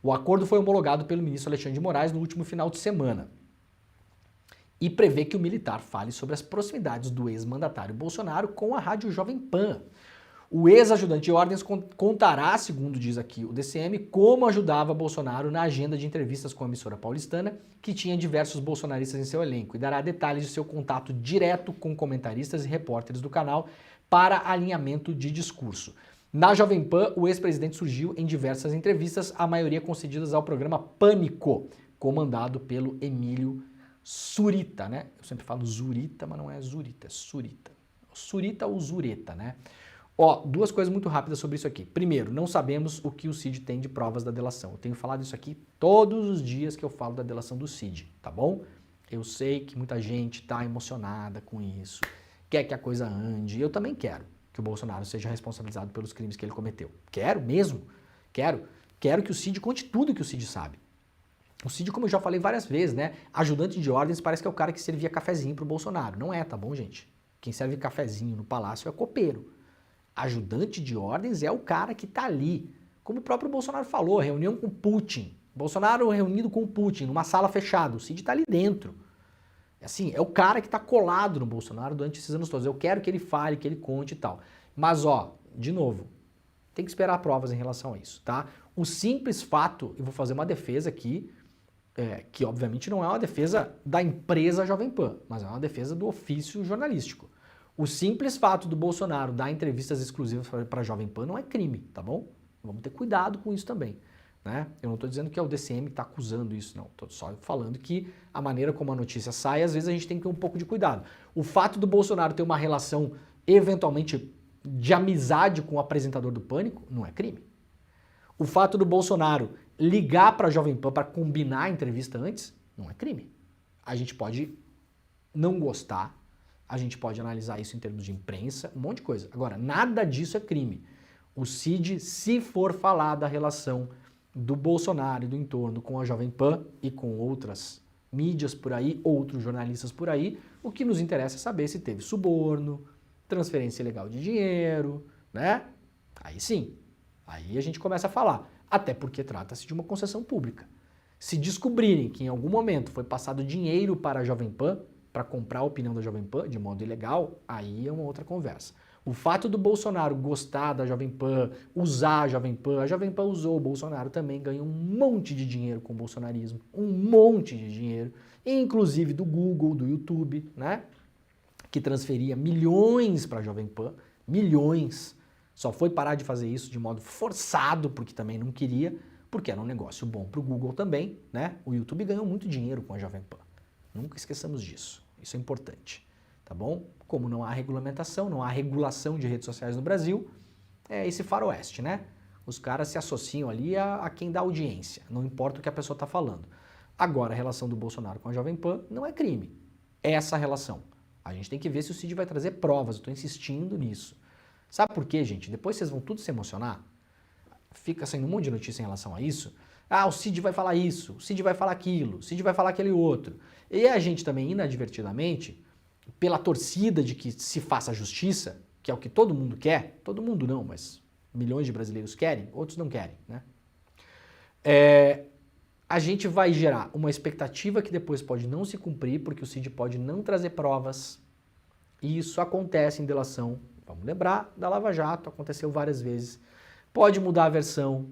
Speaker 7: O acordo foi homologado pelo ministro Alexandre de Moraes no último final de semana e prevê que o militar fale sobre as proximidades do ex-mandatário Bolsonaro com a rádio Jovem Pan. O ex-ajudante de ordens contará, segundo diz aqui o DCM, como ajudava Bolsonaro na agenda de entrevistas com a emissora paulistana, que tinha diversos bolsonaristas em seu elenco, e dará detalhes de seu contato direto com comentaristas e repórteres do canal para alinhamento de discurso. Na Jovem Pan, o ex-presidente surgiu em diversas entrevistas, a maioria concedidas ao programa Pânico, comandado pelo Emílio Surita, né? Eu sempre falo Zurita, mas não é Zurita, é Surita. Surita ou Zureta, né? Ó, 2 coisas muito rápidas sobre isso aqui. Primeiro, não sabemos o que o Cid tem de provas da delação. Eu tenho falado isso aqui todos os dias que eu falo da delação do Cid, tá bom? Eu sei que muita gente tá emocionada com isso, quer que a coisa ande. Eu também quero que o Bolsonaro seja responsabilizado pelos crimes que ele cometeu. Quero mesmo. Quero que o Cid conte tudo que o Cid sabe. O Cid, como eu já falei várias vezes, né? Ajudante de ordens parece que é o cara que servia cafezinho pro Bolsonaro. Não é, tá bom, gente? Quem serve cafezinho no palácio é copeiro. Ajudante de ordens é o cara que tá ali. Como o próprio Bolsonaro falou, reunião com Putin. Bolsonaro reunido com Putin numa sala fechada. O Cid tá ali dentro. Assim, é o cara que tá colado no Bolsonaro durante esses anos todos. Eu quero que ele fale, que ele conte e tal. Mas, ó, de novo, tem que esperar provas em relação a isso, tá? O simples fato, eu vou fazer uma defesa aqui, que obviamente não é uma defesa da empresa Jovem Pan, mas é uma defesa do ofício jornalístico. O simples fato do Bolsonaro dar entrevistas exclusivas para a Jovem Pan não é crime, tá bom? Vamos ter cuidado com isso também, né? Eu não estou dizendo que é o DCM que está acusando isso, não. Estou só falando que a maneira como a notícia sai, às vezes a gente tem que ter um pouco de cuidado. O fato do Bolsonaro ter uma relação, eventualmente, de amizade com o apresentador do Pânico, não é crime. O fato do Bolsonaro ligar para a Jovem Pan para combinar a entrevista antes, não é crime. A gente pode não gostar, a gente pode analisar isso em termos de imprensa, um monte de coisa. Agora, nada disso é crime. O Cid, se for falar da relação do Bolsonaro e do entorno com a Jovem Pan e com outras mídias por aí, outros jornalistas por aí, o que nos interessa é saber se teve suborno, transferência ilegal de dinheiro, né? Aí sim, aí a gente começa a falar. Até porque trata-se de uma concessão pública. Se descobrirem que em algum momento foi passado dinheiro para a Jovem Pan, para comprar a opinião da Jovem Pan de modo ilegal, aí é uma outra conversa. O fato do Bolsonaro gostar da Jovem Pan, usar a Jovem Pan usou, o Bolsonaro também ganhou um monte de dinheiro com o bolsonarismo, um monte de dinheiro, inclusive do Google, do YouTube, né? Que transferia milhões para a Jovem Pan, milhões. Só foi parar de fazer isso de modo forçado, porque também não queria, porque era um negócio bom para o Google também, né? O YouTube ganhou muito dinheiro com a Jovem Pan. Nunca esqueçamos disso. Isso é importante, tá bom? Como não há regulamentação, não há regulação de redes sociais no Brasil, é esse faroeste, né? Os caras se associam ali a quem dá audiência, não importa o que a pessoa está falando. Agora, a relação do Bolsonaro com a Jovem Pan não é crime. É essa relação. A gente tem que ver se o Cid vai trazer provas, eu estou insistindo nisso. Sabe por quê, gente? Depois vocês vão tudo se emocionar. Fica saindo um monte de notícia em relação a isso. Ah, o Cid vai falar isso, o Cid vai falar aquilo, o Cid vai falar aquele outro. E a gente também, inadvertidamente, pela torcida de que se faça justiça, que é o que todo mundo quer, todo mundo não, mas milhões de brasileiros querem, outros não querem, né? A gente vai gerar uma expectativa que depois pode não se cumprir, porque o Cid pode não trazer provas, e isso acontece em delação, vamos lembrar, da Lava Jato, aconteceu várias vezes. Pode mudar a versão,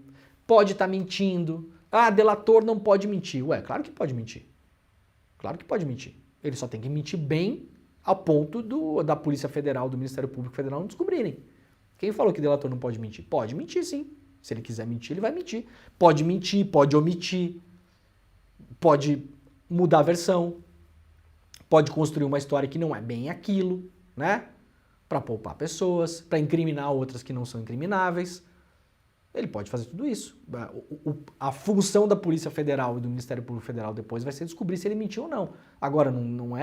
Speaker 7: pode estar mentindo. Ah, delator não pode mentir. Ué, claro que pode mentir. Claro que pode mentir. Ele só tem que mentir bem ao ponto da Polícia Federal, do Ministério Público Federal não descobrirem. Quem falou que delator não pode mentir? Pode mentir, sim. Se ele quiser mentir, ele vai mentir. Pode mentir, pode omitir, pode mudar a versão, pode construir uma história que não é bem aquilo, né? Para poupar pessoas, para incriminar outras que não são incrimináveis. Ele pode fazer tudo isso. A função da Polícia Federal e do Ministério Público Federal depois vai ser descobrir se ele mentiu ou não. Agora, não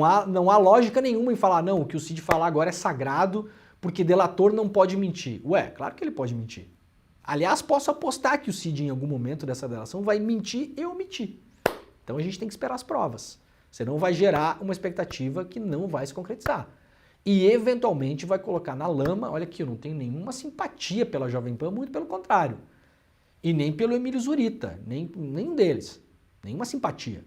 Speaker 7: há lógica nenhuma em falar, não, o que o Cid falar agora é sagrado, porque delator não pode mentir. Ué, claro que ele pode mentir. Aliás, posso apostar que o Cid, em algum momento dessa delação, vai mentir e omitir. Então a gente tem que esperar as provas. Senão vai gerar uma expectativa que não vai se concretizar. E eventualmente vai colocar na lama, olha aqui, eu não tenho nenhuma simpatia pela Jovem Pan, muito pelo contrário. E nem pelo Emílio Zurita, nenhum deles. Nenhuma simpatia.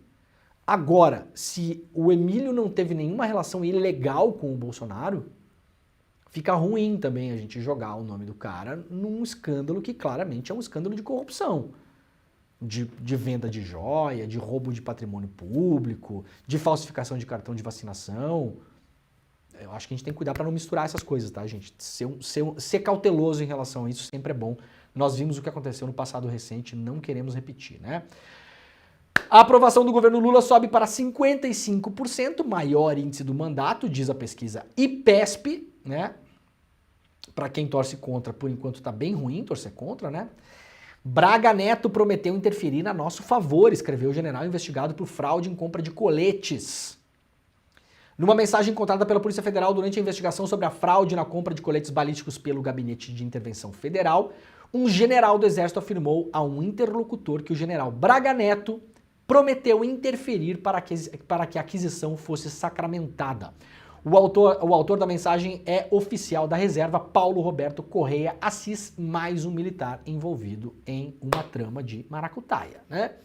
Speaker 7: Agora, se o Emílio não teve nenhuma relação ilegal com o Bolsonaro, fica ruim também a gente jogar o nome do cara num escândalo que claramente é um escândalo de corrupção. De venda de joia, de roubo de patrimônio público, de falsificação de cartão de vacinação. Eu acho que a gente tem que cuidar para não misturar essas coisas, tá, gente? Ser cauteloso em relação a isso sempre é bom. Nós vimos o que aconteceu no passado recente, não queremos repetir, né? A aprovação do governo Lula sobe para 55%, maior índice do mandato, diz a pesquisa IPESP, né? Para quem torce contra, por enquanto tá bem ruim torcer contra, né? Braga Neto prometeu interferir a nosso favor, escreveu o general investigado por fraude em compra de coletes. Numa mensagem encontrada pela Polícia Federal durante a investigação sobre a fraude na compra de coletes balísticos pelo Gabinete de Intervenção Federal, um general do Exército afirmou a um interlocutor que o general Braga Neto prometeu interferir para que a aquisição fosse sacramentada. O autor da mensagem é oficial da reserva Paulo Roberto Correia Assis, mais um militar envolvido em uma trama de maracutaia, né?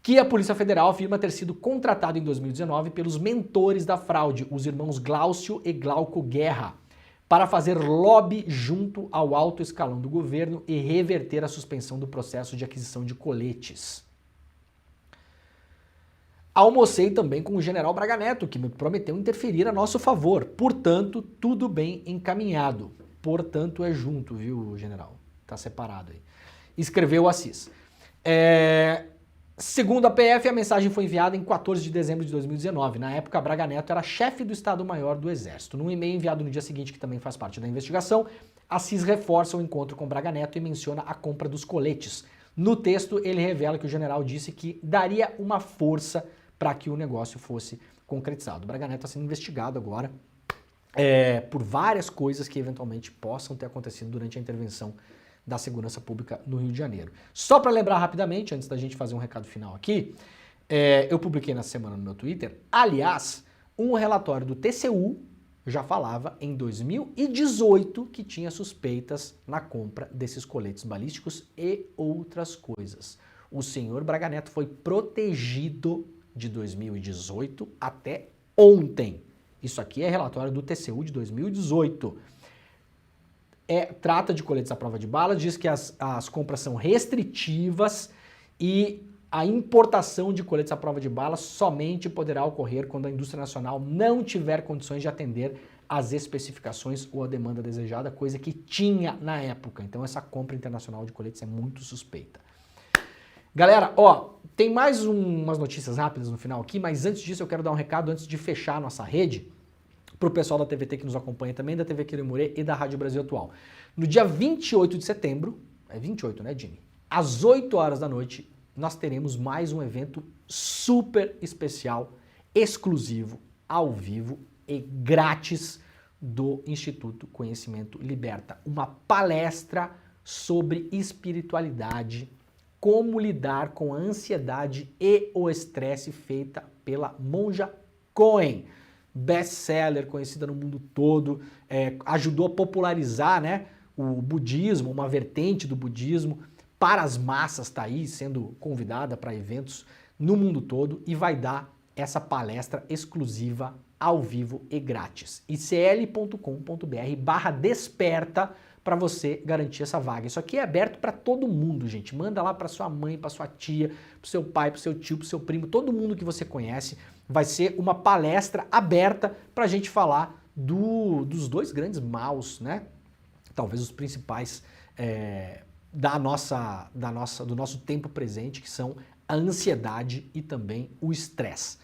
Speaker 7: Que a Polícia Federal afirma ter sido contratado em 2019 pelos mentores da fraude, os irmãos Glaucio e Glauco Guerra, para fazer lobby junto ao alto escalão do governo e reverter a suspensão do processo de aquisição de coletes. Almocei também com o general Braga Neto, que me prometeu interferir a nosso favor. Portanto, tudo bem encaminhado. Portanto, é junto, viu, general? Tá separado aí. Escreveu Assis. Segundo a PF, a mensagem foi enviada em 14 de dezembro de 2019. Na época, Braga Neto era chefe do Estado-Maior do Exército. Num e-mail enviado no dia seguinte, que também faz parte da investigação, Assis reforça o encontro com Braga Neto e menciona a compra dos coletes. No texto, ele revela que o general disse que daria uma força para que o negócio fosse concretizado. Braga Neto está sendo investigado agora por várias coisas que eventualmente possam ter acontecido durante a intervenção da segurança pública no Rio de Janeiro. Só para lembrar rapidamente, antes da gente fazer um recado final aqui, eu publiquei na semana no meu Twitter, aliás, um relatório do TCU já falava em 2018 que tinha suspeitas na compra desses coletes balísticos e outras coisas. O senhor Braga Neto foi protegido de 2018 até ontem. Isso aqui é relatório do TCU de 2018. Trata de coletes à prova de balas, diz que as compras são restritivas e a importação de coletes à prova de balas somente poderá ocorrer quando a indústria nacional não tiver condições de atender às especificações ou a demanda desejada, coisa que tinha na época. Então essa compra internacional de coletes é muito suspeita. Galera, ó, tem mais umas notícias rápidas no final aqui, mas antes disso eu quero dar um recado antes de fechar a nossa rede para o pessoal da TVT que nos acompanha também, da TV Quirumurê e da Rádio Brasil Atual. No dia 28 de setembro, é 28, né, Jimmy? Às 8 horas da noite, nós teremos mais um evento super especial, exclusivo, ao vivo e grátis do Instituto Conhecimento Liberta. Uma palestra sobre espiritualidade, como lidar com a ansiedade e o estresse, feita pela Monja Coen, best-seller, conhecida no mundo todo, ajudou a popularizar, né, o budismo, uma vertente do budismo, para as massas, está aí sendo convidada para eventos no mundo todo e vai dar essa palestra exclusiva ao vivo e grátis. icl.com.br/desperta para você garantir essa vaga. Isso aqui é aberto para todo mundo, gente. Manda lá para sua mãe, para sua tia, para o seu pai, para o seu tio, para o seu primo, todo mundo que você conhece. Vai ser uma palestra aberta para a gente falar dos dois grandes maus, né? Talvez os principais do nosso tempo presente, que são a ansiedade e também o estresse.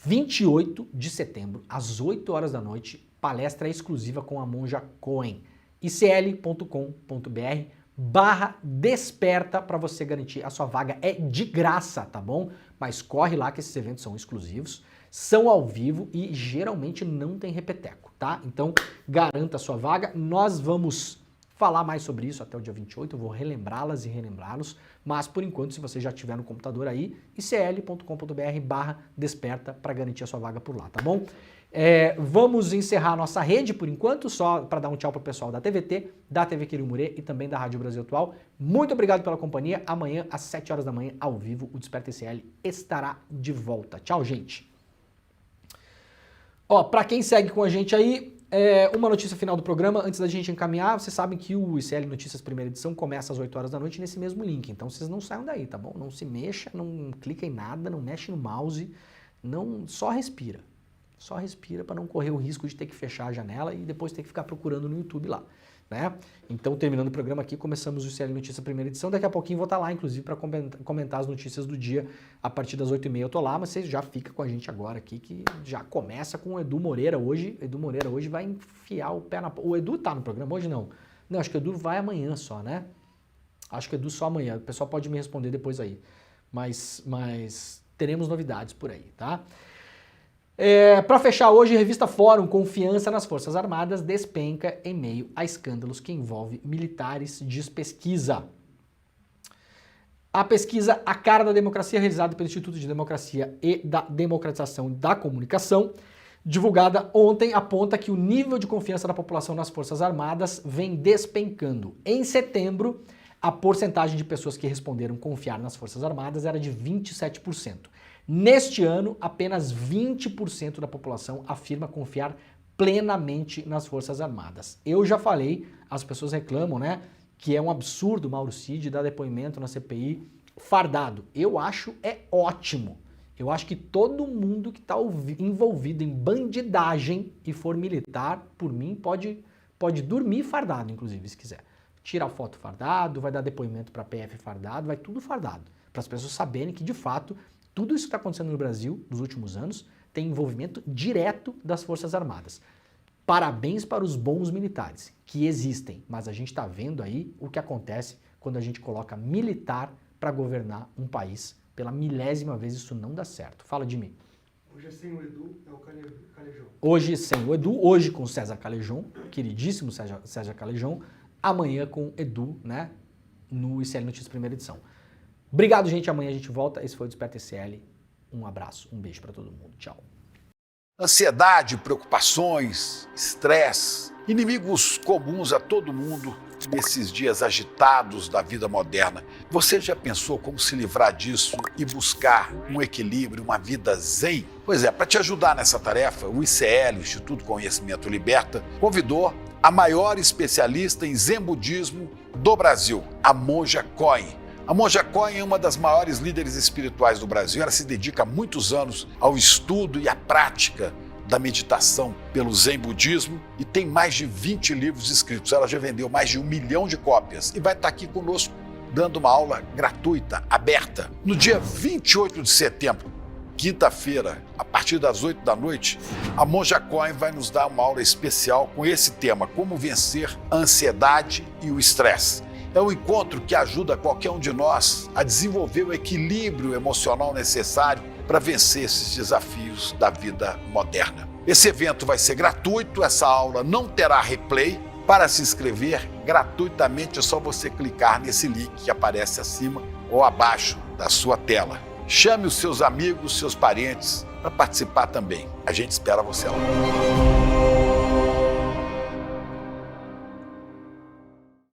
Speaker 7: 28 de setembro, às 8 horas da noite, palestra exclusiva com a Monja Coen. icl.com.br/desperta para você garantir a sua vaga. É de graça, tá bom? Mas corre lá que esses eventos são exclusivos, são ao vivo e geralmente não tem repeteco, tá? Então garanta a sua vaga. Nós vamos falar mais sobre isso até o dia 28, eu vou relembrá-las e relembrá-los, mas por enquanto, se você já tiver no computador aí, icl.com.br/desperta para garantir a sua vaga por lá, tá bom? Vamos encerrar a nossa rede por enquanto, só para dar um tchau pro pessoal da TVT, da TV Quirumurê e também da Rádio Brasil Atual. Muito obrigado pela companhia. Amanhã, às 7 horas da manhã, ao vivo, o Desperta ICL estará de volta. Tchau, gente. Ó, para quem segue com a gente aí, uma notícia final do programa, antes da gente encaminhar, vocês sabem que o ICL Notícias Primeira Edição começa às 8 horas da noite nesse mesmo link, então vocês não saiam daí, tá bom? Não se mexa, não clica em nada, não mexe no mouse, só respira. Só respira para não correr o risco de ter que fechar a janela e depois ter que ficar procurando no YouTube lá, né? Então, terminando o programa aqui, começamos o ICL Notícias Primeira Edição. Daqui a pouquinho vou estar lá, inclusive, para comentar as notícias do dia. A partir das 8h30 eu tô lá, mas você já fica com a gente agora aqui, que já começa com o Edu Moreira hoje. Edu Moreira hoje vai enfiar o pé na... O Edu tá no programa hoje, não? Não, acho que o Edu vai amanhã só, né? Acho que o Edu só amanhã. O pessoal pode me responder depois aí. Mas teremos novidades por aí, tá? Para fechar hoje, revista Fórum, confiança nas Forças Armadas despenca em meio a escândalos que envolvem militares, diz pesquisa. A pesquisa A Cara da Democracia, realizada pelo Instituto de Democracia e da Democratização da Comunicação, divulgada ontem, aponta que o nível de confiança da população nas Forças Armadas vem despencando. Em setembro, a porcentagem de pessoas que responderam confiar nas Forças Armadas era de 27%. Neste ano, apenas 20% da população afirma confiar plenamente nas Forças Armadas. Eu já falei, as pessoas reclamam, né, que é um absurdo Mauro Cid dar depoimento na CPI fardado. Eu acho ótimo. Eu acho que todo mundo que está envolvido em bandidagem e for militar, por mim, pode dormir fardado, inclusive, se quiser. Tirar foto fardado, vai dar depoimento para a PF fardado, vai tudo fardado. Para as pessoas saberem que, de fato, tudo isso que está acontecendo no Brasil nos últimos anos tem envolvimento direto das Forças Armadas. Parabéns para os bons militares, que existem, mas a gente está vendo aí o que acontece quando a gente coloca militar para governar um país. Pela 1000ª vez isso não dá certo. Fala de mim.
Speaker 2: Hoje é sem o Edu, é o Calejão.
Speaker 7: Hoje sem o Edu, hoje com o César Calejão, queridíssimo César Calejão, amanhã com o Edu, né, no ICL Notícias Primeira Edição. Obrigado, gente. Amanhã a gente volta. Esse foi o Desperta ICL. Um abraço, um beijo para todo mundo. Tchau.
Speaker 12: Ansiedade, preocupações, estresse, inimigos comuns a todo mundo nesses dias agitados da vida moderna. Você já pensou como se livrar disso e buscar um equilíbrio, uma vida zen? Pois é, para te ajudar nessa tarefa, o ICL, o Instituto Conhecimento Liberta, convidou a maior especialista em Zen Budismo do Brasil, a Monja Coen. A Monja Coen é uma das maiores líderes espirituais do Brasil. Ela se dedica há muitos anos ao estudo e à prática da meditação pelo Zen Budismo e tem mais de 20 livros escritos. Ela já vendeu mais de 1 milhão de cópias e vai estar aqui conosco dando uma aula gratuita, aberta. No dia 28 de setembro, quinta-feira, a partir das 8 da noite, a Monja Coen vai nos dar uma aula especial com esse tema: como vencer a ansiedade e o estresse. É um encontro que ajuda qualquer um de nós a desenvolver o equilíbrio emocional necessário para vencer esses desafios da vida moderna. Esse evento vai ser gratuito, essa aula não terá replay. Para se inscrever gratuitamente é só você clicar nesse link que aparece acima ou abaixo da sua tela. Chame os seus amigos, seus parentes para participar também. A gente espera você lá.